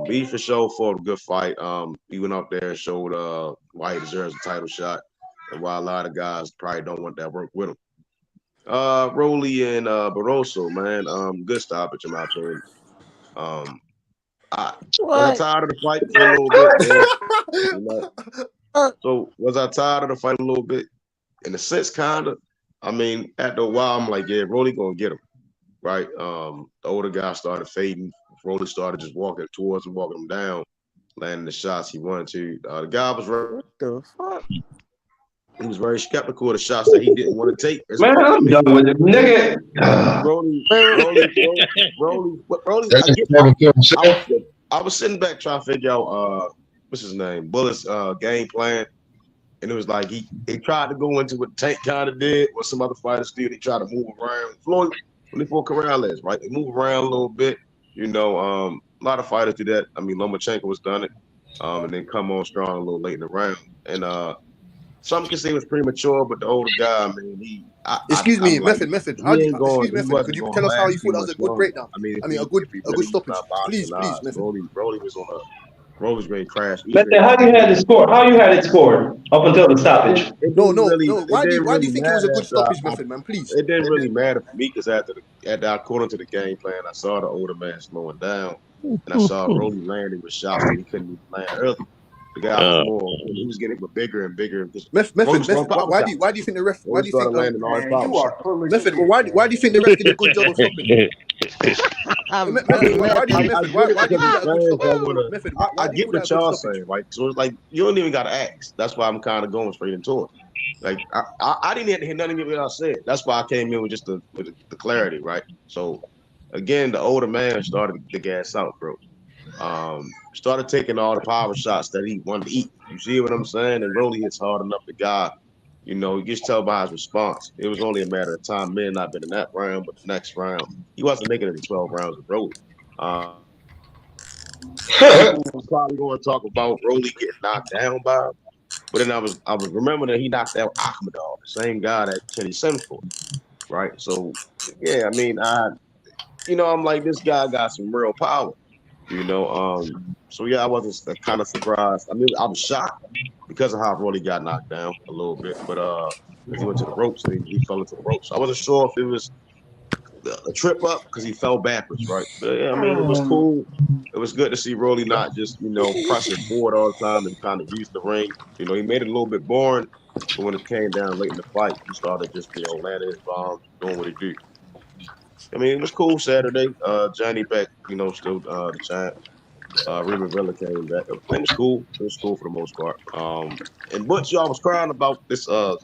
He for sure fought a good fight. He went out there and showed why he deserves a title shot and why a lot of guys probably don't want that work with him. Rolly and Barroso, man, good stoppage in my opinion. Was I tired of the fight for a little bit, man? So was I tired of the fight a little bit? In a sense, kinda. I mean, after a while, I'm like, yeah, Rolly gonna get him, right? The older guy started fading. Rolly started just walking towards him, walking him down, landing the shots he wanted to. The guy was what the fuck? He was very skeptical of the shots that he didn't want to take. Man, I'm done with it, nigga. I was sitting back trying to figure out what's his name, Bullet's game plan, and it was like he tried to go into what Tank kind of did, what some other fighters did. He tried to move around. Floyd, when they fought Corrales, right? They move around a little bit. You know, a lot of fighters do that. I mean, Lomachenko was done it, and then come on strong a little late in the round. And some can say it was premature, but the older guy, man, Excuse me, Method. How do you, Method? Could you tell us how you thought that was a good breakdown? I mean, a good stoppage. Please, Method. Rolly was on Rolly's great crash. Method, how you had it scored up until the stoppage? No. Why do you think it was a good stoppage, Method, man? Please. It didn't really matter for me because according to the game plan, I saw the older man slowing down, and I saw Rolly landing with shots that he couldn't even land early. The guy was more, he was getting bigger and bigger. Method, why do you think the ref? Why do you think Method? Why do you think the ref did a good job of stopping? I'm Method, why do you I method? get it Why do you because call the that a good fans stoppage? don't want to. Method, I why do you get call that a what good y'all stoppage? saying, right? So it's like you don't even got to ask. That's why I'm kind of going straight into it. Like I didn't have to hear nothing of what y'all said. That's why I came in with just the clarity, right? So again, the older man started the gas out, bro. Started taking all the power shots that he wanted to eat. You see what I'm saying? And Rolly hits hard enough. The guy, you just tell by his response. It was only a matter of time. May have not been in that round, but the next round, he wasn't making it in 12 rounds with Rolly. People were probably going to talk about Rolly getting knocked down by him. But then I was remembering that he knocked out Akhmadov, the same guy that Kenny sent for, right? So yeah, I mean, I'm like, this guy got some real power, you know. So yeah, I wasn't kind of surprised. I mean, I was shocked because of how Rolly got knocked down a little bit, but because he went to the ropes and he fell into the ropes. I wasn't sure if it was a trip up because he fell backwards, right? But yeah, I mean, it was cool. It was good to see Rolly not just, pressing forward all the time and kind of use the ring. He made it a little bit boring, but when it came down late in the fight, he started just, landing his bombs, doing what he do. I mean, it was cool Saturday. Johnny Beck, still the champ. Ruben Villa came back. Everything was cool. It was cool for the most part. And Butch, y'all was crying about this. And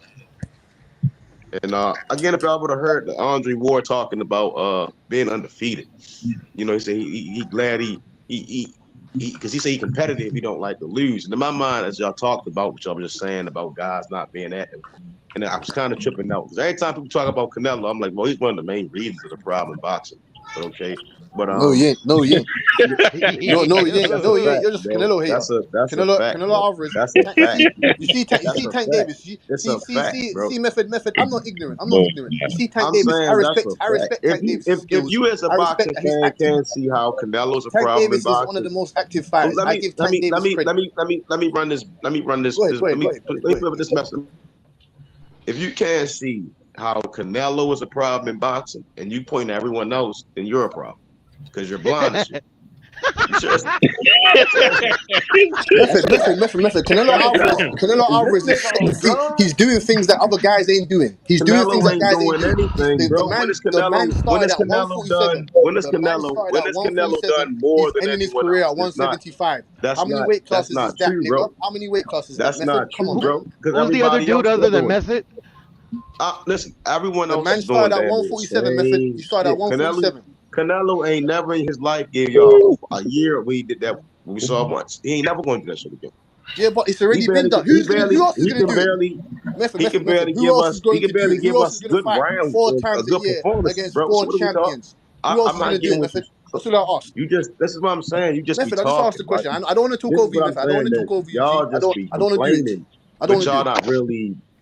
again, if y'all would have heard the Andre Ward talking about being undefeated, he said he glad he because he said he competitive. He don't like to lose. And in my mind, as y'all talked about, what y'all were just saying about guys not being active, and I was kind of tripping out because every time people talk about Canelo, I'm like, well, he's one of the main reasons of the problem in boxing. But okay, but No, he ain't. No, he ain't. No, he ain't. that's a No, he ain't. fact, You're just a bro. Canelo hater. That's a fact, Canelo bro. Alvarez. That's a fact. You That's see a Tank fact. Davis. It's a fact, bro. See method. I'm not ignorant. I'm not ignorant. You see Tank I'm Davis. saying that's a I fact. respect If Tank you Davis' if if skills. you as a I respect boxing that he's fan active. can see how Canelo's a Tank problem in Davis is one of boxing. the most active So fighters. let I me give let Tank me let Davis me credit. let me run this. Let me run this. Go ahead. Let me Go play with this message. If you can't see how Canelo is a problem in boxing, and you point at everyone else, then you're a problem because you're blind as shit. You seriously? Method. Canelo Alvarez is This nigga he's gone. doing things that other guys ain't doing. He's doing things Canelo that ain't guys ain't doing doing. anything, bro. The man When started is at Canelo done? 147. When The man started at is Canelo 147. done more He's than ending his anyone career else? at 175. How many weight That's classes is not that, true, nigga? bro. How many weight classes is that, That's Method? not Come true, on, man. bro. Because Who's the other everybody dude else other is than doing it. Method? Listen, everyone The else man is doing started at damn near the 147, Method. same He started at shit. 147. Canelo ain't never in his life gave y'all a year we did that. We saw once. He ain't never going to do that shit again. Yeah, but it's He already been barely, done. Who else is he gonna can do it? barely, Method. Who else is he going can to do barely it? Who give else is us going to good fight rounds four or times a good year performances, against bro. So four what are we talking? champions? Who else I'm is going to not do getting it, what you. Method? That's what I asked. This is what I'm saying. You just be Method, I just asked talking, the right? question. I don't want to talk This is over you, what I'm Method. I don't saying want to that talk over you, G. y'all just be I don't want to do it, G. complaining, I don't but want to do it.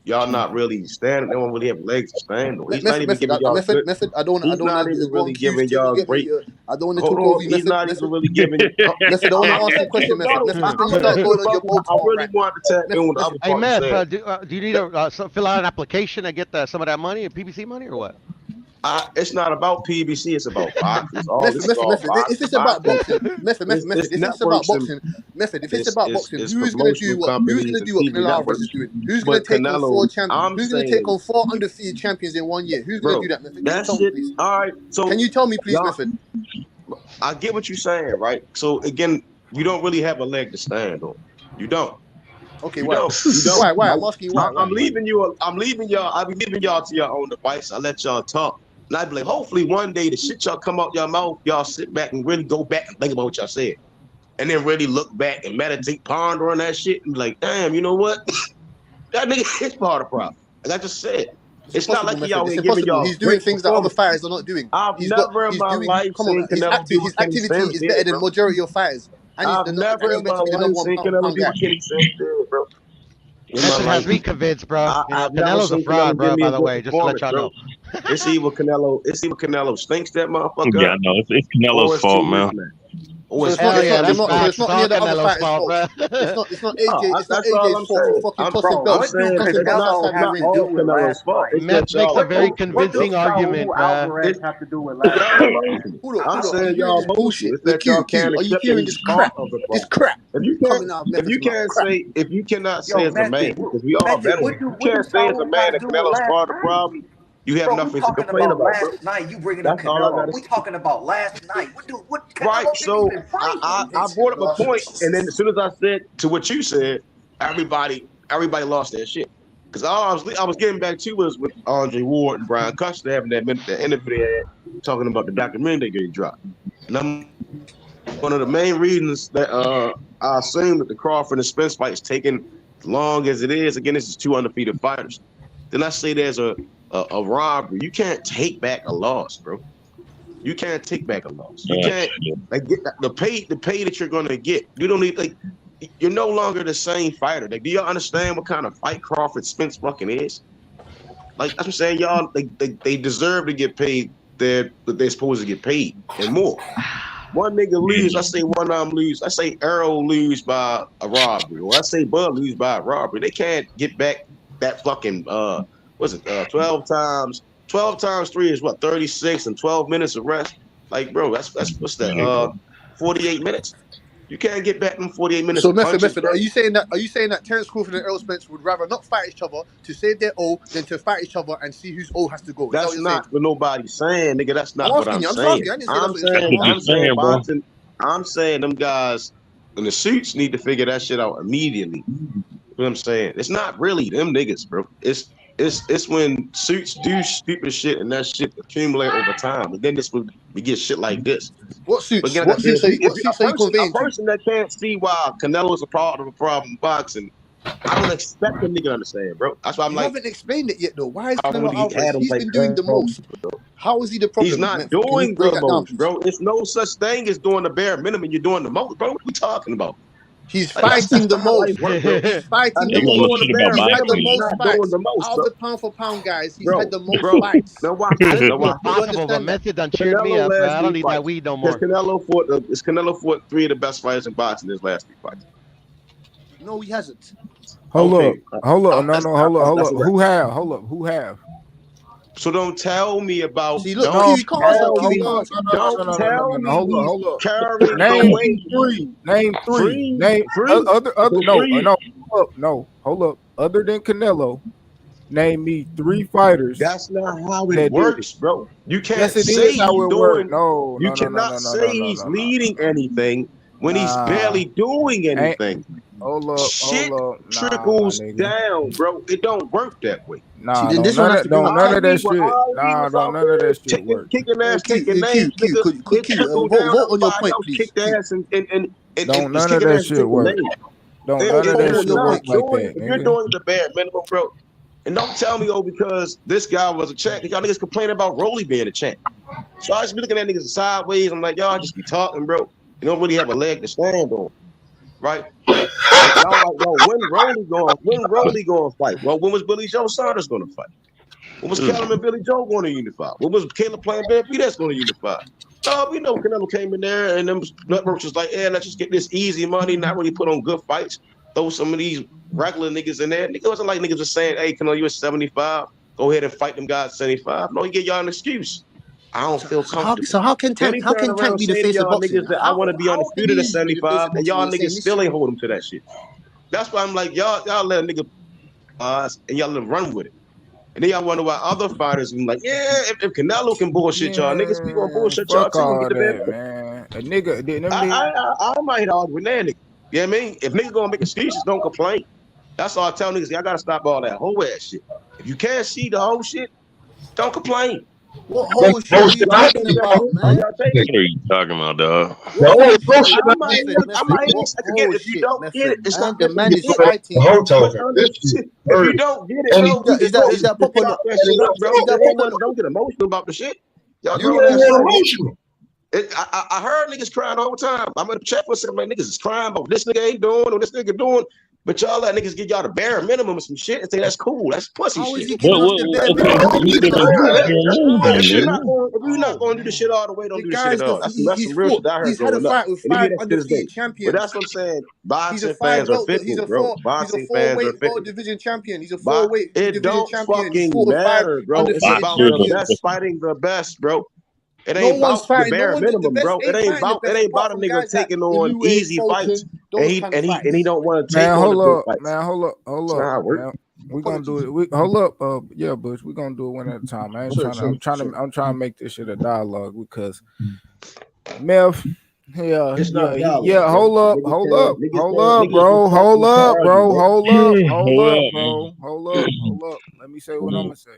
y'all not really standing. They don't really have legs to stand on. He's not even Method, giving y'all good. Method. I don't He's want not even to go on really cues giving till you y'all get great. me. I don't want to Hold talk over on, you, he's Method. not even really giving. Method, I want to I'm gonna ask you a let you question, Method. rebuttal. Before I'm you gonna let start you going on your rebuttal. I Baltimore really rant. wanted to tap in with the other Hey, part you Meth, said. do you need to fill out an application to get some of that money, PBC money, or what? It's not about PBC. It's about boxing. This is all Method. If boxing. it's about Boxing. boxing, Method. It's If it's about networks and boxing, Method. If it's about boxing, it's who's gonna do promotional what? Who's gonna companies and do what TV Canelo Alvarez networks. is doing? Who's gonna But take on four Canelo, champ? I'm Who's gonna take saying, on four undefeated champions in 1 year? Who's gonna bro, do that, Method? that Tell me, shit. please. All right, Can so you tell me, please, y'all, Method? I get what you're saying, right? So again, you don't really have a leg to stand on. You don't. Okay, You why? don't. You don't. I'm asking you why. I'm leaving you. I'm leaving y'all. I be leaving y'all to your own device. I let y'all talk. And I be like, hopefully one day the shit y'all come out your mouth, y'all sit back and really go back and think about what y'all said. And then really look back and meditate, ponder on that shit, and be like, damn, you know what? That nigga is part of the problem. Like I just said. It's It's not impossible, like he Method. out It's here giving impossible. y'all He's doing great things that other performances. fighters are not doing. I've never in He's my doing. life Come on, seen man. His Canelo do what his Kenny activity Sims is did, better than bro. majority of fighters, and I've never he's in meant my to be the number life one seen Canelo pound do guy. what Kenny Sims did, bro. In my Method has life. me convinced, bro. I've never Canelo's a seen fraud, Canelo give bro. me By a the good way, just to let performance, y'all bro. know. It's either Canelo stinks that motherfucker Yeah, up, no, it's Canelo's or it's too fault, man. mismatched. Or it's Hell yeah, that's mismatched. facts. It's It's not any all of the other Canelo's fighters' fault, fault. bro. It's not That's all AJ's I'm fault for saying. fucking tossing I'm What belts, do saying tossing belts Canelo outside it's of the have not to ring. do all with Canelo's last fault. night? It's that Meth makes a y'all very What emotional. do convincing argument, Saul bro. Alvarez It's have to do with last y'all night? emotional. I'm Hold up. Are you saying hearing y'all this emotional. bullshit? It's that y'all Q, can't are you accept that hearing he's this part crap? of the This problem. crap If you can't, coming out of Method's mouth. Crap. if you cannot say Yo, as a man, Method, because we all veterans, if you what do can't say as a Saul got man to that do with Canelo's last part of the night? problem, You have Bro, we nothing to talking complain about about, bro. last night. You bringing up That's all I Canelo. gotta We say. talking about last night. What Right. Canelo didn't So even fight. I brought up a point, and then as soon as I said to what you said, everybody lost their shit. Because all I was getting back to was with Andre Ward and Brian Custer having that interview they had talking about the documentary they getting dropped. And I'm one of the main reasons that I assume that the Crawford and Spence fight is taking as long as it is. Again, this is two undefeated fighters. Then I say there's a robbery. You can't take back a loss, bro. You can't take back a loss. You can't like get the pay that you're gonna get. You don't need like you're no longer the same fighter. Like, do y'all understand what kind of fight Crawford Spence fucking is? Like I'm saying, y'all they deserve to get paid that they're supposed to get paid and more. One nigga lose, I say one of them lose. I say Arrow lose by a robbery, or I say Bud lose by a robbery. They can't get back that fucking 12 times 3 is what 36 and 12 minutes of rest. Like, bro, that's what's that 48 minutes. You can't get back them 48 minutes. So, of punches, Method, are you saying that Terence Crawford and Errol Spence would rather not fight each other to save their O than to fight each other and see whose O has to go? Is that what That's you're not saying? what nobody's saying, nigga. That's not I'm what asking I'm you. I'm just saying. asking. I didn't say that's what you're saying. I'm saying boxing. I'm saying them guys in the suits need to figure that shit out immediately. You know what I'm saying? It's not really them niggas, bro. It's when suits do stupid shit and that shit accumulate over time. And then we get shit like this. What suits? But again, What suits are you? if What suits are you a conveying to? person that can't see why Canelo is a part of a problem in boxing, I don't expect a nigga to understand, bro. That's why I'm You like, haven't explained it yet, though. Why is I Canelo really Alvarez? had him He's like, been doing the most. How is he the problem? he's not Method? Can you doing break the that down, most, please? bro. It's no such thing as doing the bare minimum. You're doing the most, bro. What are we talking about? He's Like, fighting the not how life most. works, bro. He's A fighting the nigga most. doing the bare He's had the minimum is most not doing fights the most, out of bro. the pound for pound guys. He's had Bro, the most bro. fights. Now watch I this. didn't Now think it was watch this. You possible, but understand that? Method done cheered me Canelo up, man. last I don't 3 need that fights. weed no Has more. Canelo fought 3 of the best fighters in boxing in his last 3 fights? No, he hasn't. Hold Okay. up. Hold up. No, That's hold up. Hold that's up. a wrap. Who have? Hold up. Who have? So don't tell me about. See, look, Don't Q, No, you can't answer. no, tell Q, hold you me. can't up. answer. Don't tell me Hold up. he's Hold up. carrying the Name weight. three. Name three. Name Free. other. So No, free. no. Hold up. No, hold up. Other than Canelo, name me 3 fighters That's not how it that did it. works, bro. You Yes, can't it say is how he's it works. doing. No, You no, no, no, cannot no, no, say no, no, he's no, no. leading anything when he's Nah. barely doing Ain't. anything. Hold up. Shit Nah, my trickles nigga. down, bro. It don't work that way. See, Nah, then this one has to bring up none of that When shit. Ali Nah, was don't out none of there that shit work. kicking ass, taking names, Q, nigga, it trickled down vote on your everybody point, else please. kicked Q, ass and Don't is none of kicking that ass and shit taking work. names. Don't none of vote that on shit your work point. like that, If you're nigga. doing the bare minimum, bro, and don't tell me, because this guy was a champ. Y'all niggas complaining about Rolly being a champ. So I just be looking at niggas sideways. I'm like, y'all just be talking, bro. You don't really have a leg to stand on, right? Like, y'all like, well, when Rolly going to fight? Well, when was Billy Joe Saunders going to fight? When was Callum and Billy Joe going to unify? When was Caleb playing Bad P that's going to unify? No, we know Canelo came in there and them networks was like, yeah, let's just get this easy money, not really put on good fights. Throw some of these regular niggas in there. Nigga wasn't like niggas was saying, hey, Canelo, you at 75. Go ahead and fight them guys at 75. No, you get y'all an excuse. I don't feel comfortable. So how can Then Tank he turn around and be the say to face of y'all boxing? niggas that I want to be How can undisputed at he be the face 75, of and boxing? y'all You're saying niggas this still shit. ain't hold him to that shit. That's why I'm like, y'all let a nigga and y'all let him run with it. And then y'all wonder why other fighters be like, yeah, if Canelo can bullshit y'all niggas, we gonna Man, bullshit y'all fuck too and get all the bad. that, man. A nigga, I might argue with that nigga. You know what I mean? If niggas gonna make excuses, don't complain. That's all I tell niggas. Y'all gotta stop all that whole ass shit. If you can't see the whole shit, don't complain. What whole shit are you talking about, How man? y'all take What it? are you talking about, dog? What whole shit? I might What again, whole if you shit, don't get it, Method, it's not man? The that you man is get it. fighting. But if you don't get it, bro, Is that pop on chalk your? that shit up, bro. Is that It ain't pop on? nothing. Don't get emotional about the shit. Y'all You grown ass emotional? men. I heard niggas crying all the time. I'm in the chat for a second, like niggas is crying about this nigga ain't doing or this nigga doing. But y'all let niggas get y'all the bare minimum of some shit and say that's cool. That's pussy How is shit. he giving us the bare minimum? What are you giving us the bare minimum? If you're How? not going to do the shit all the way, don't The do the shit at guy's all. That's he's some real shit fought. that I heard He's had a growing up. fight with And you hear 5 that shit to this day. undefeated But champions. that's what I'm saying. He's a Boxing 5 fans are belt. He's fickle, a bro. 4. He's a Boxing fans are 4-weight world fickle. division champion. He's a But 4-weight it division don't champion. He's fucking fought with 5 matter, bro. It's undefeated about the champions. best fighting the best, bro. It No ain't one's about the fighting. No bare one. The minimum, best bro. ain't fighting the It best ain't apart about a from nigga guys like taking on Inoue, easy Fulton, fights and those kind of he fights. don't want to take Man, on the hold good up, fights. man, hold up, hold That's not up, how it works. We're gonna do it. Hold up, yeah, Bush. We're gonna do it one at a time. I'm trying to make this shit a dialogue because Meth, yeah. Hold up, bro. Hold up, bro. Let me say what I'm gonna say.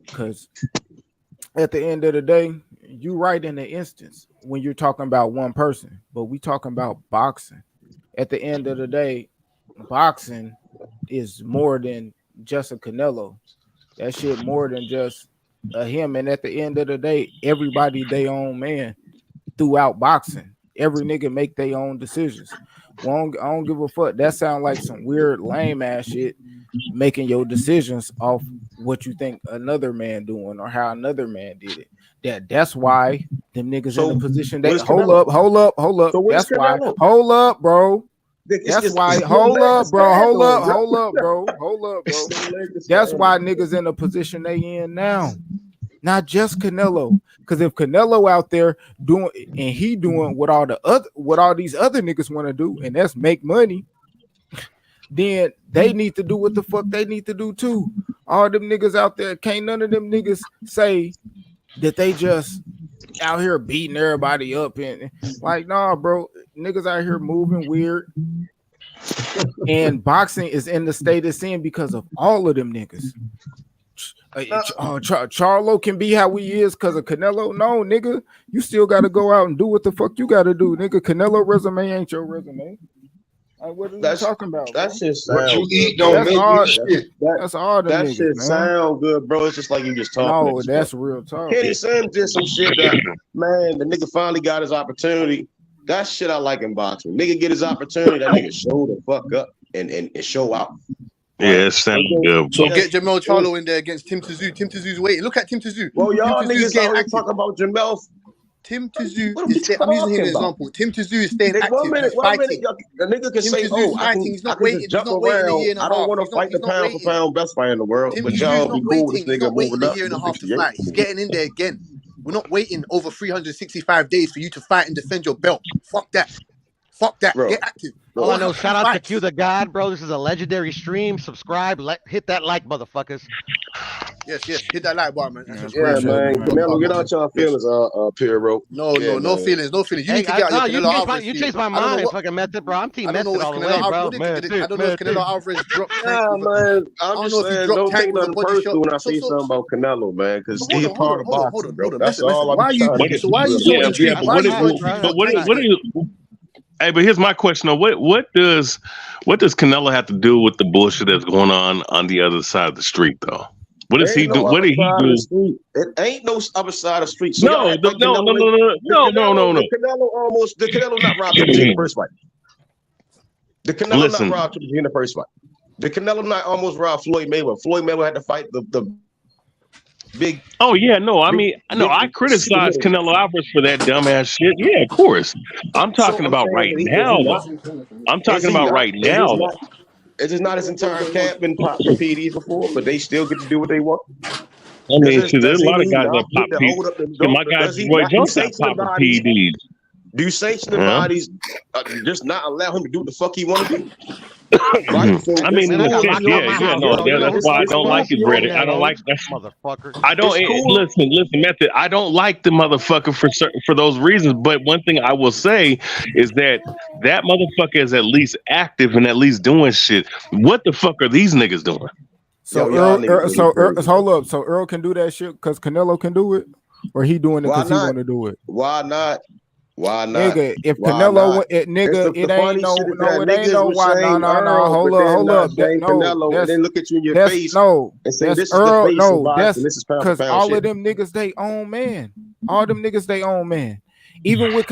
Because at the end of the day, you right in the instance when you're talking about one person, but we talking about boxing. At the end of the day, boxing is more than just a Canelo. That shit more than just a him. And at the end of the day, everybody they own man throughout boxing. Every nigga make their own decisions. Well, I don't give a fuck. That sound like some weird lame ass shit. Making your decisions off what you think another man doing or how another man did it. That's why them niggas in the position they hold up. So that's why. Hold up, bro. That's why. Hold up, bro. That's why niggas in the position they in now. Not just Canelo. Because if Canelo out there doing and he doing what all these other niggas want to do, and that's make money, then they need to do what the fuck they need to do too. All them niggas out there, can't none of them niggas say that they just out here beating everybody up and like, nah, bro, niggas out here moving weird. And boxing is in the state it's in because of all of them niggas. Charlo can be how he is because of Canelo. No, nigga, you still got to go out and do what the fuck you got to do, nigga. Canelo resume ain't your resume. Like, what are you talking about? That shit What you sound eat good. don't make you shit. That's all them That niggas, shit man. sound good, bro. It's just like you just talking. No, that's real talk. Kenny Sims did some shit that, man, the nigga finally got his opportunity. That shit I like in boxing. Nigga get his opportunity, that nigga show the fuck up and show out. Yeah, it sounds good. So get Jamel Charlo in there against Tim Tszyu. Tim Tsz유's waiting. Look at Tim Tszyu. Well, y'all Tim Tszyu niggas already talking about Jamel. Tim Tszyu is I'm using him as an example. Tim Tszyu is staying active. 1 minute, He's 1 minute. fighting. The nigga can Tim say, Tszyu I can, he's not I can waiting. just jump He's not waiting a around. year and a I don't half. want He's to fight the not pound waiting. for pound best fighter in the world. Tim But Tszyu y'all is be not cool with waiting. this He's nigga not waiting moving a up. year and a half to Yeah. fight. He's getting in there again. We're not waiting over 365 days for you to fight and defend your belt. Fuck that. Fuck that. Bro. Get active. All I know, shout out to Fights. Q the God, bro. This is a legendary stream. Subscribe, hit that like, motherfuckers. Yes. Hit that like button, man. And Yeah, subscribe. man. Canelo, get out y'all feelings, Pierrot. No feelings. No feelings. You need to get out no, your Canelo Alvarez. you changed my mind, fucking method, bro. I'm team method all the way, bro. I don't know if Canelo Alvarez dropped. Yeah, man. I'm just saying, don't take nothing personal when I say something about Canelo, man, because he's part of boxing, bro. That's all I'm trying to get. So why are you so intrigued? But here's my question though. What does Canelo have to do with the bullshit that's going on the other side of the street though? What does he do? What did he do? It ain't no other side of the street. So no. The Canelo not robbed Triple G in the first fight. The Canelo not robbed Triple G in the first fight. The Canelo not almost robbed Floyd Mayweather. Floyd Mayweather had to fight the big. Oh yeah, no. I mean, no. I criticize Canelo Alvarez for that dumbass shit. Yeah, of course. I'm talking about right now. I'm talking about right now. It is not his entire camp been popped for PEDs before, but they still get to do what they want. I mean, there's a lot of guys that pop PEDs. My guy Roy Jones got popped for PEDs. Do you sanction the bodies? Just not allow him to do what the fuck he want to do? I mean, that's why I don't like his Reddit. I don't like that motherfucker. I don't listen, Method. I don't like the motherfucker for those reasons. But one thing I will say is that motherfucker is at least active and at least doing shit. What the fuck are these niggas doing? So hold up. So Earl can do that shit because Canelo can do it, or he doing it because he want to do it? Why not? Why not? Nigga, if Canelo, it ain't no why. No. Hold up. Canelo, and then look at you in your face. No, and say, that's Earl. No, that's because all of them niggas they own man. All them niggas they own man. Even with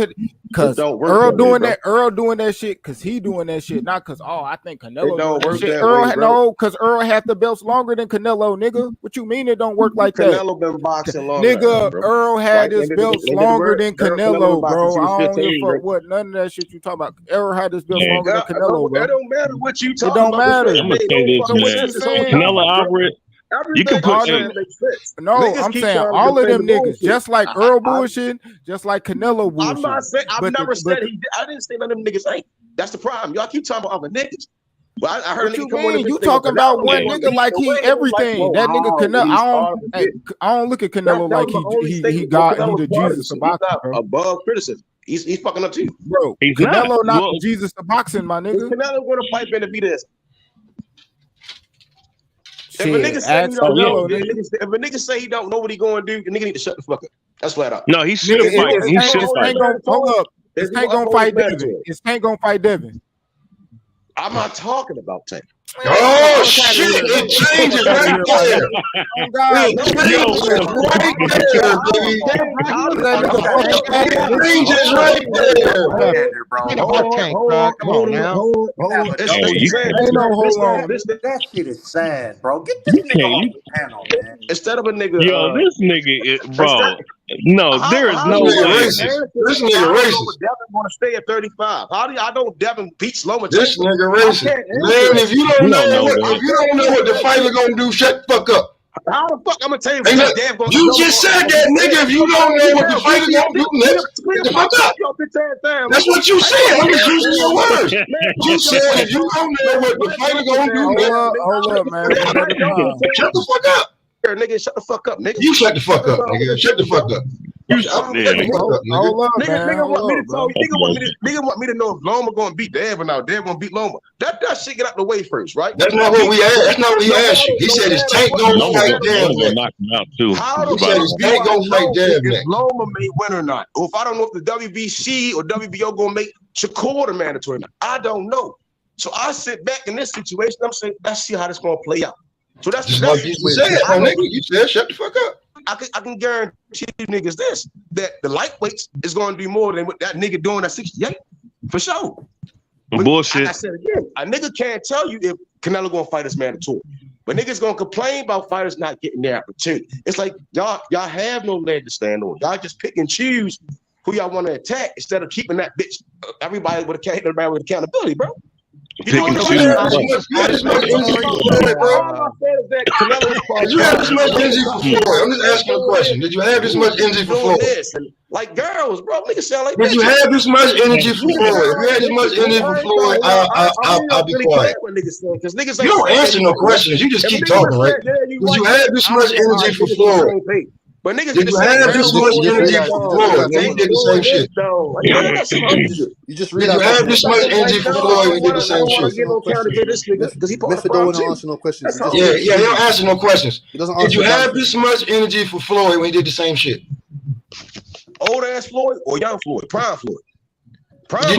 because Earl doing that shit because he doing that shit, not because I think Canelo don't work shit. that Earl way, bro. because Earl had the belts longer than Canelo, nigga. What you mean it don't work like Canelo been boxing longer, nigga. bro. Earl had his belts longer than Canelo, bro. I don't give a fuck what none of that shit you talking about. Earl had his belts longer than Canelo, bro. It don't matter what you talking about. It don't matter. I'm gonna say this, man. Canelo Alvarez. You can put I'm saying all of them niggas, just like Earl bullshit, just like Canelo bullshit. I'm not saying I didn't say none of them niggas ain't. That's the problem. Y'all keep talking about other niggas. Well, I heard What a you nigga come on mean? this You thing. talking about one Canelo nigga like he everything? That nigga Canelo. I don't look at Canelo like he the Jesus of boxing, bro. Above criticism. He's fucking up too, bro. He's Canelo not the Jesus of boxing, my nigga. Canelo gonna fight better be this. Shit, if a nigga say he don't know, Canelo, if a nigga say he don't know what he gonna do, the nigga need to shut the fuck up. That's flat out. No, he should fight. He should fight. Hold up. This Tank gonna fight Devin. This Tank gonna fight Devin. I'm not talking about Tank. Oh shit! It changes right there. Oh God! It changes right there, bro. Come on now. That shit is sad, bro. Get this nigga off the panel, man. Instead of a nigga, yo, this nigga, bro. No, there is no way. This nigga racist. Devin want to stay at 35. How do I know Devin beats Lomachenko? This nigga racist. Man, if you don't know what the fighter gonna do, shut the fuck up. How the fuck I'm gonna tell you? You just said that, nigga. If you don't know what the fighter gonna do next, get the fuck up. That's what you said. I'm just using your words. You said if you don't know what the fighter gonna do next, hold up, man. Shut the fuck up. Nigga, shut the fuck up, nigga. You shut the fuck up, nigga. Shut the fuck up. Hold up, man. Nigga want me to know if Loma gonna beat Dev or not. Dev gonna beat Loma. That shit get out the way first, right? That's not what we asked. That's not what he asked you. He said his Tank gonna fight Dev. Knock him out too. He said his Tank gonna fight Dev next. If Loma may win or not, or if I don't know if the WBC or WBO gonna make Shakur the mandatory or not, I don't know. So I sit back in this situation. I'm saying, let's see how this gonna play out. So that's just like you said, nigga. You said shut the fuck up. I can guarantee you niggas this, that the lightweights is going to do more than what that nigga doing at 68, for sure. But bullshit. Like I said again, a nigga can't tell you if Canelo gonna fight this mandatory, but niggas gonna complain about fighters not getting their opportunity. It's like y'all have no leg to stand on. Y'all just pick and choose who y'all want to attack instead of keeping that bitch everybody with accountability, bro. Did you have this much energy for Floyd? I'm just asking a question. Did you have this much energy for Floyd? Like girls, bro. Niggas sound like Did you have this much energy for Floyd? If you had this much energy for Floyd, I'll be quiet. You don't answer no questions. You just keep talking, right? Did you have this much energy for Floyd? But niggas did you have this much energy for Floyd when he did the same shit? You just did you have this much energy for Floyd when he did the same shit? Mr. don't answer no questions. Yeah, he don't answer no questions. Did you have this much energy for Floyd when he did the same shit? Old ass Floyd or young Floyd? Prime Floyd? What are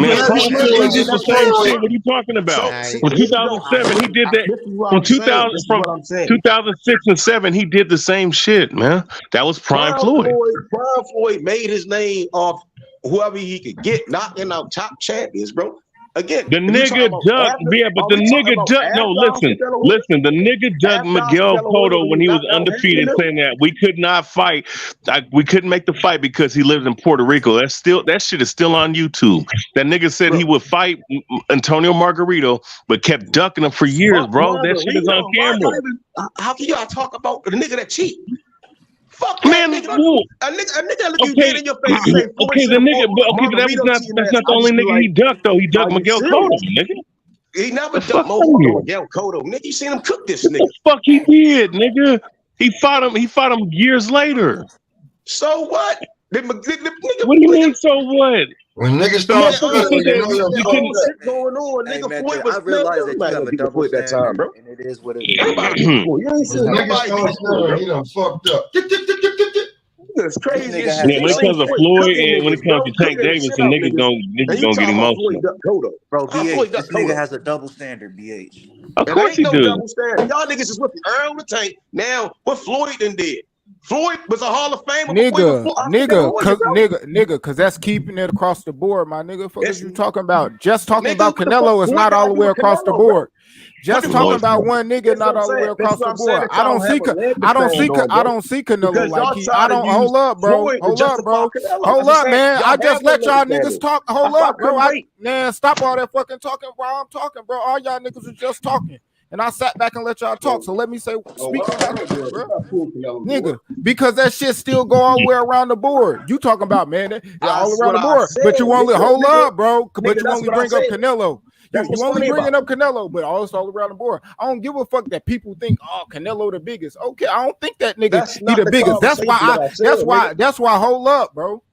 you talking about? From 2007, he did that. From 2006 and 7, he did the same shit, man. That was Prime Floyd. Prime Floyd made his name off whoever he could get, knocking out top champions, bro. Again, the nigga dug, but the nigga dug. No, listen. The nigga dug Miguel Cotto when he was undefeated, saying that we could not fight. We couldn't make the fight because he lived in Puerto Rico. That shit is still on YouTube. That nigga said he would fight Antonio Margarito, but kept ducking him for years, bro. That shit is on camera. How can y'all talk about the nigga that cheat? Fuck man, that nigga. A nigga look you dead in your face. Okay, the nigga, but that's not the only nigga he ducked though. He ducked Miguel Cotto, nigga. He never ducked Miguel Cotto. Nigga, you seen him cook this nigga? What the fuck he did, nigga? He fought him years later. So what? What do you mean? So what? When niggas start going on, nigga, Floyd was I realize that you have a double that time, bro. And it is what it is. You ain't seen nobody. He done fucked up. It's crazy. Yeah, when it comes to Floyd and when it comes to Tank Davis, the niggas gonna get emotional. Bro, BH, this nigga has a double standard, BH. Of course he do. Y'all niggas is with Earl the Tank. Now, what Floyd done did. Floyd was a Hall of Famer. Nigga, cause that's keeping it across the board, my nigga. What are you talking about? Just talking about Canelo is not all the way across the board. Just talking about one nigga, not all the way across the board. I don't see Canelo like he. I don't. Hold up, bro. Hold up, man. I just let y'all niggas talk. Hold up, bro. Man, stop all that fucking talking while I'm talking, bro. All y'all niggas are just talking. And I sat back and let y'all talk. So let me speak on that, bro. Nigga, because that shit still go all the way around the board. You talking about, man, all around the board. But you only hold up, bro. But you only bring up Canelo. You only bringing up Canelo, but also all around the board. I don't give a fuck that people think, oh, Canelo the biggest. Okay, I don't think that nigga he the biggest. That's why hold up, bro.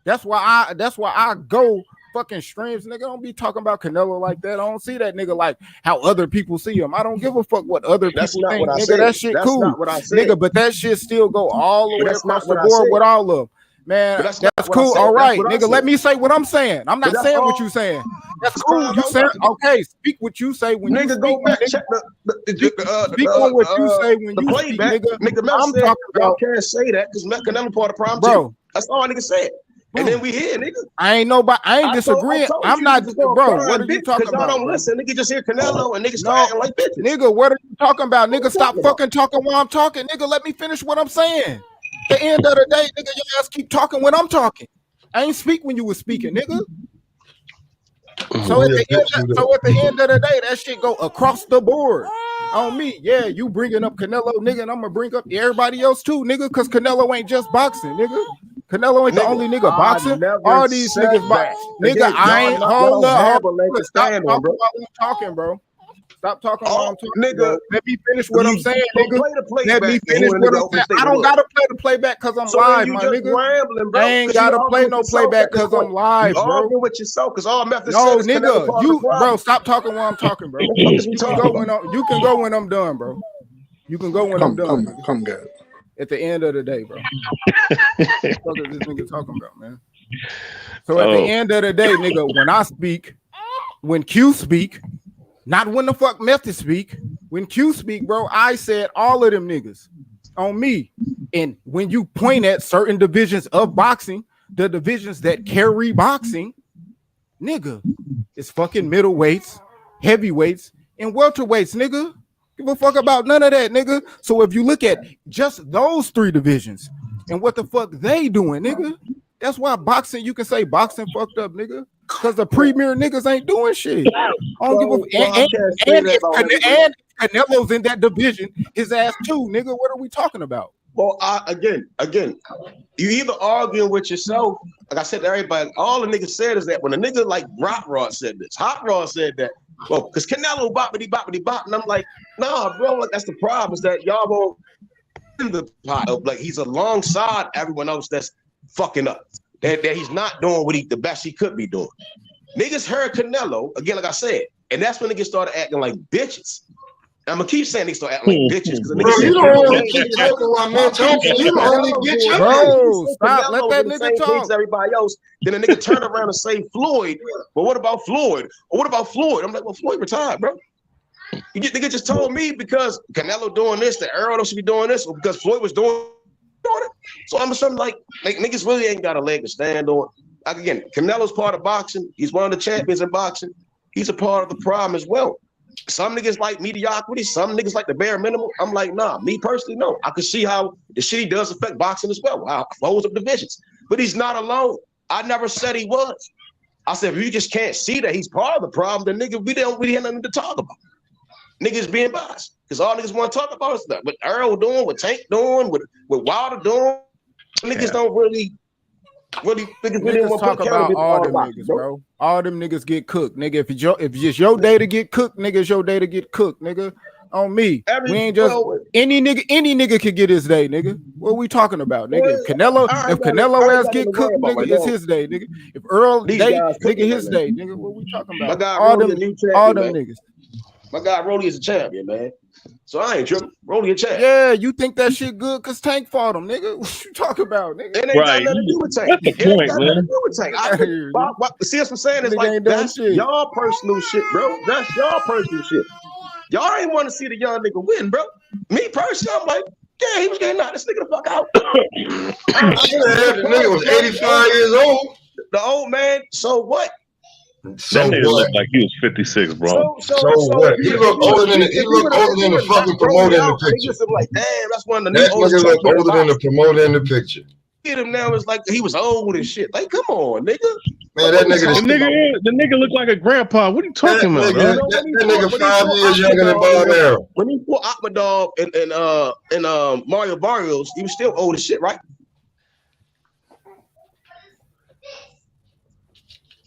That's why I go fucking streams, nigga. Don't be talking about Canelo like that. I don't see that nigga like how other people see him. I don't give a fuck what other people think, nigga. That shit cool, nigga. But that shit still go all the way across the board with all of them. Man, that's cool. All right, nigga. Let me say what I'm saying. I'm not saying what you saying. That's cool. You saying okay? Speak what you say when you speak. Go back, check speak on what you say when you speak, nigga. I'm talking about. Can't say that because Canelo part of the problem, bro. That's all nigga said. And then we here, nigga. I ain't disagreeing. I'm not, bro. What are you talking about? Y'all don't listen. Nigga just hear Canelo and niggas start acting like bitches. Nigga, what are you talking about? Nigga, stop fucking talking while I'm talking. Nigga, let me finish what I'm saying. At the end of the day, nigga, your ass keep talking when I'm talking. I ain't speak when you was speaking, nigga. So at the end of the day, that shit go across the board. On me, yeah, you bringing up Canelo, nigga, and I'm gonna bring up everybody else too, nigga, because Canelo ain't just boxing, nigga. Canelo ain't the only nigga boxing. All these niggas box. Nigga, I ain't hold up. Stop talking while I'm talking, bro. Stop talking while I'm talking, nigga. Bro. Let me finish what I'm saying, nigga. Let me finish what I'm saying. I don't gotta play the playback because I'm live, my nigga. I ain't gotta play no playback because I'm live, bro. Arguing with yourself because all Memphis no, nigga, you, bro, stop talking while I'm talking, bro. You can go when I'm done, bro. You can go when I'm done. Come good. At the end of the day, bro. What the fuck is this nigga talking about, man? So at the end of the day, nigga, when I speak, when Q speak, not when the fuck Method speak, when Q speak, bro, I said all of them niggas on me. And when you point at certain divisions of boxing, the divisions that carry boxing, nigga, it's fucking middleweights, heavyweights, and welterweights, nigga. Give a fuck about none of that, nigga. So if you look at just those three divisions and what the fuck they doing, nigga, that's why boxing, you can say boxing fucked up, nigga, because the premier niggas ain't doing shit. I don't give a and Canelo's in that division, his ass too, nigga. What are we talking about? Well, again, you either arguing with yourself, like I said to everybody, all the niggas said is that when a nigga like Hot Rod said this, Hot Rod said that, well, because Canelo boppity boppity bop, and I'm like, nah, bro, like that's the problem is that y'all won't in the pot of like he's alongside everyone else that's fucking up. That he's not doing what the best he could be doing. Niggas heard Canelo again, like I said, and that's when niggas started acting like bitches. I'm gonna keep saying they start acting like bitches because bro, you don't only keep talking while man talking. You don't only get your bro. Stop, let that nigga talk. Everybody else, then a nigga turn around and say Floyd. But what about Floyd? Or what about Floyd? I'm like, well, Floyd retired, bro. You nigga just told me because Canelo doing this, that Earl should be doing this, or because Floyd was doing it. So I'm something like niggas really ain't got a leg to stand on. Like again, Canelo's part of boxing. He's one of the champions in boxing. He's a part of the problem as well. Some niggas like mediocrity, some niggas like the bare minimum. I'm like, nah, me personally, no. I can see how the shit he does affect boxing as well. How close up divisions. But he's not alone. I never said he was. I said, if you just can't see that he's part of the problem, then nigga, we have nothing to talk about. Niggas being biased. Because all niggas want to talk about is that what Earl doing, what Tank doing, what Wilder doing. Niggas don't really niggas talk about all them niggas, bro. All them niggas get cooked, nigga. If it's your day to get cooked, nigga, it's your day to get cooked, nigga. On me, we ain't just any nigga could get his day, nigga. What are we talking about, nigga? If Canelo ass get cooked, nigga, it's his day, nigga. If Earl day, nigga, his day, nigga. What we talking about? All them niggas. My guy Rolly is a champion, man. So I ain't tripping. Rolly a champ. Yeah, you think that shit good because Tank fought him, nigga? What you talking about, nigga? It ain't got nothing to do with Tank. That's the point, man. See what I'm saying? It's like that's y'all personal shit, bro. That's y'all personal shit. Y'all ain't want to see the young nigga win, bro. Me personally, I'm like, yeah, he was getting knocked this nigga the fuck out. The nigga was 85 years old. The old man, so what? That nigga looked like he was 56, bro. So what? He looked older than the fucking promoter in the picture. Like, damn, that's one of the that nigga look older than the promoter in the picture. Get him now, it's like he was old and shit. Like, come on, nigga. Man, that nigga, the nigga looked like a grandpa. What are you talking about, bro? That nigga 5 years younger than Romero. When he fought Ahmadov and Mario Barrios, he was still old as shit, right?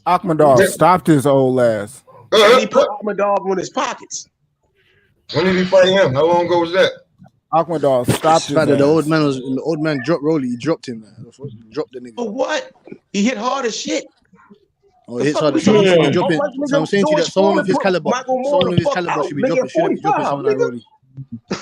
Ahmadov stopped his old ass. And he put Ahmadov in his pockets. When did he fight him? How long ago was that? Ahmadov stopped his The old man dropped Rolly. He dropped him. He dropped the nigga. For what? He hit hard as shit. Oh, he hits hard as shit. So I'm saying to you that someone of his caliber should be dropping someone like Rolly.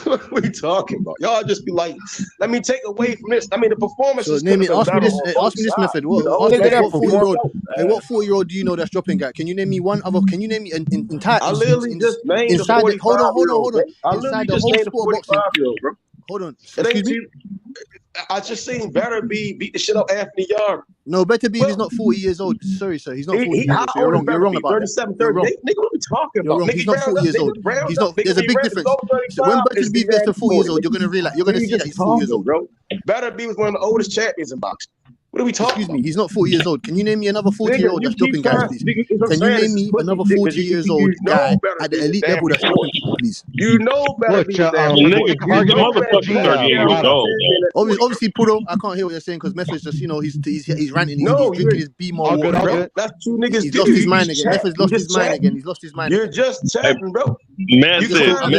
What are we talking about? Y'all just be like, let me take away from this. I mean, the performance so is ask me this method. What 40-year-old do you know that's dropping guy? Can you name me one other? Can you name me inside? I literally just named inside the 45. Hold on. I literally just named the 45-year-old, bro. Hold on. Excuse me. I just seen Better B beat the shit up Anthony Yarn. No, Better B is not 40 years old. Sorry, sir. He's not 40 years old. So you're wrong about 37, 38. Nigga, what are we talking about? He's not 40 years old. He's not. There's a big difference. So when Better B gets to 40 years old, you're gonna realize. You're gonna see that he's 40 years old, bro. Better B was one of the oldest champions in boxing. What are we talking about? He's not 40 years old. Can you name me another 40-year-old that's dropping guys, please? Can you name me another 40-years-old guy at the elite level that's dropping people, please? You know better. Obviously, Pudo, I can't hear what you're saying because Method's just, he's ranting. He's drinking his B-more water. That's two niggas. He's lost his mind again. Method's lost his mind again. He's lost his mind. You're just chatting, bro. Method on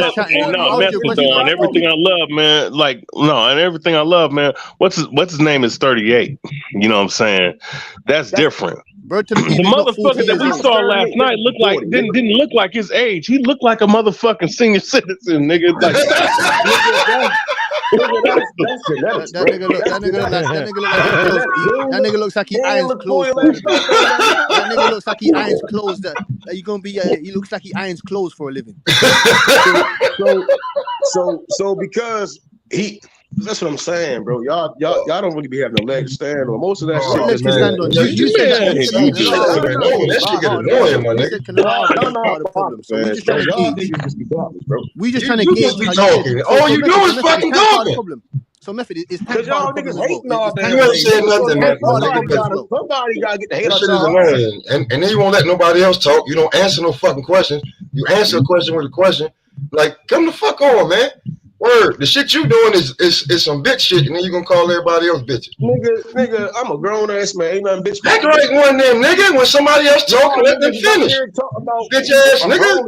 everything I love, man. Like, no, and everything I love, man. What's his name is 38. You know what I'm saying? That's different. The motherfucker that we saw last night didn't look like his age. He looked like a motherfucking senior citizen, nigga. Like, that nigga looks like he irons clothes. That nigga looks like he irons clothes. That you gonna be? He looks like he irons clothes for a living. So because he. That's what I'm saying, bro. Y'all don't really be having no leg to stand on. Most of that shit. Legs to stand on. You said that. That shit get annoying, my nigga. We just trying to gauge. You talking? All you do is fucking talking. So Method is because y'all niggas hating all day. You ain't said nothing, man. Somebody gotta get the hate out y'all. And then you won't let nobody else talk. You don't answer no fucking questions. You answer a question with a question. Like, come the fuck on, man. Word, the shit you doing is some bitch shit, and then you gonna call everybody else bitches. Nigga, I'm a grown ass man. Ain't nothing bitch. Act like one of them, nigga. When somebody else talking, let them finish. Bitch ass nigga.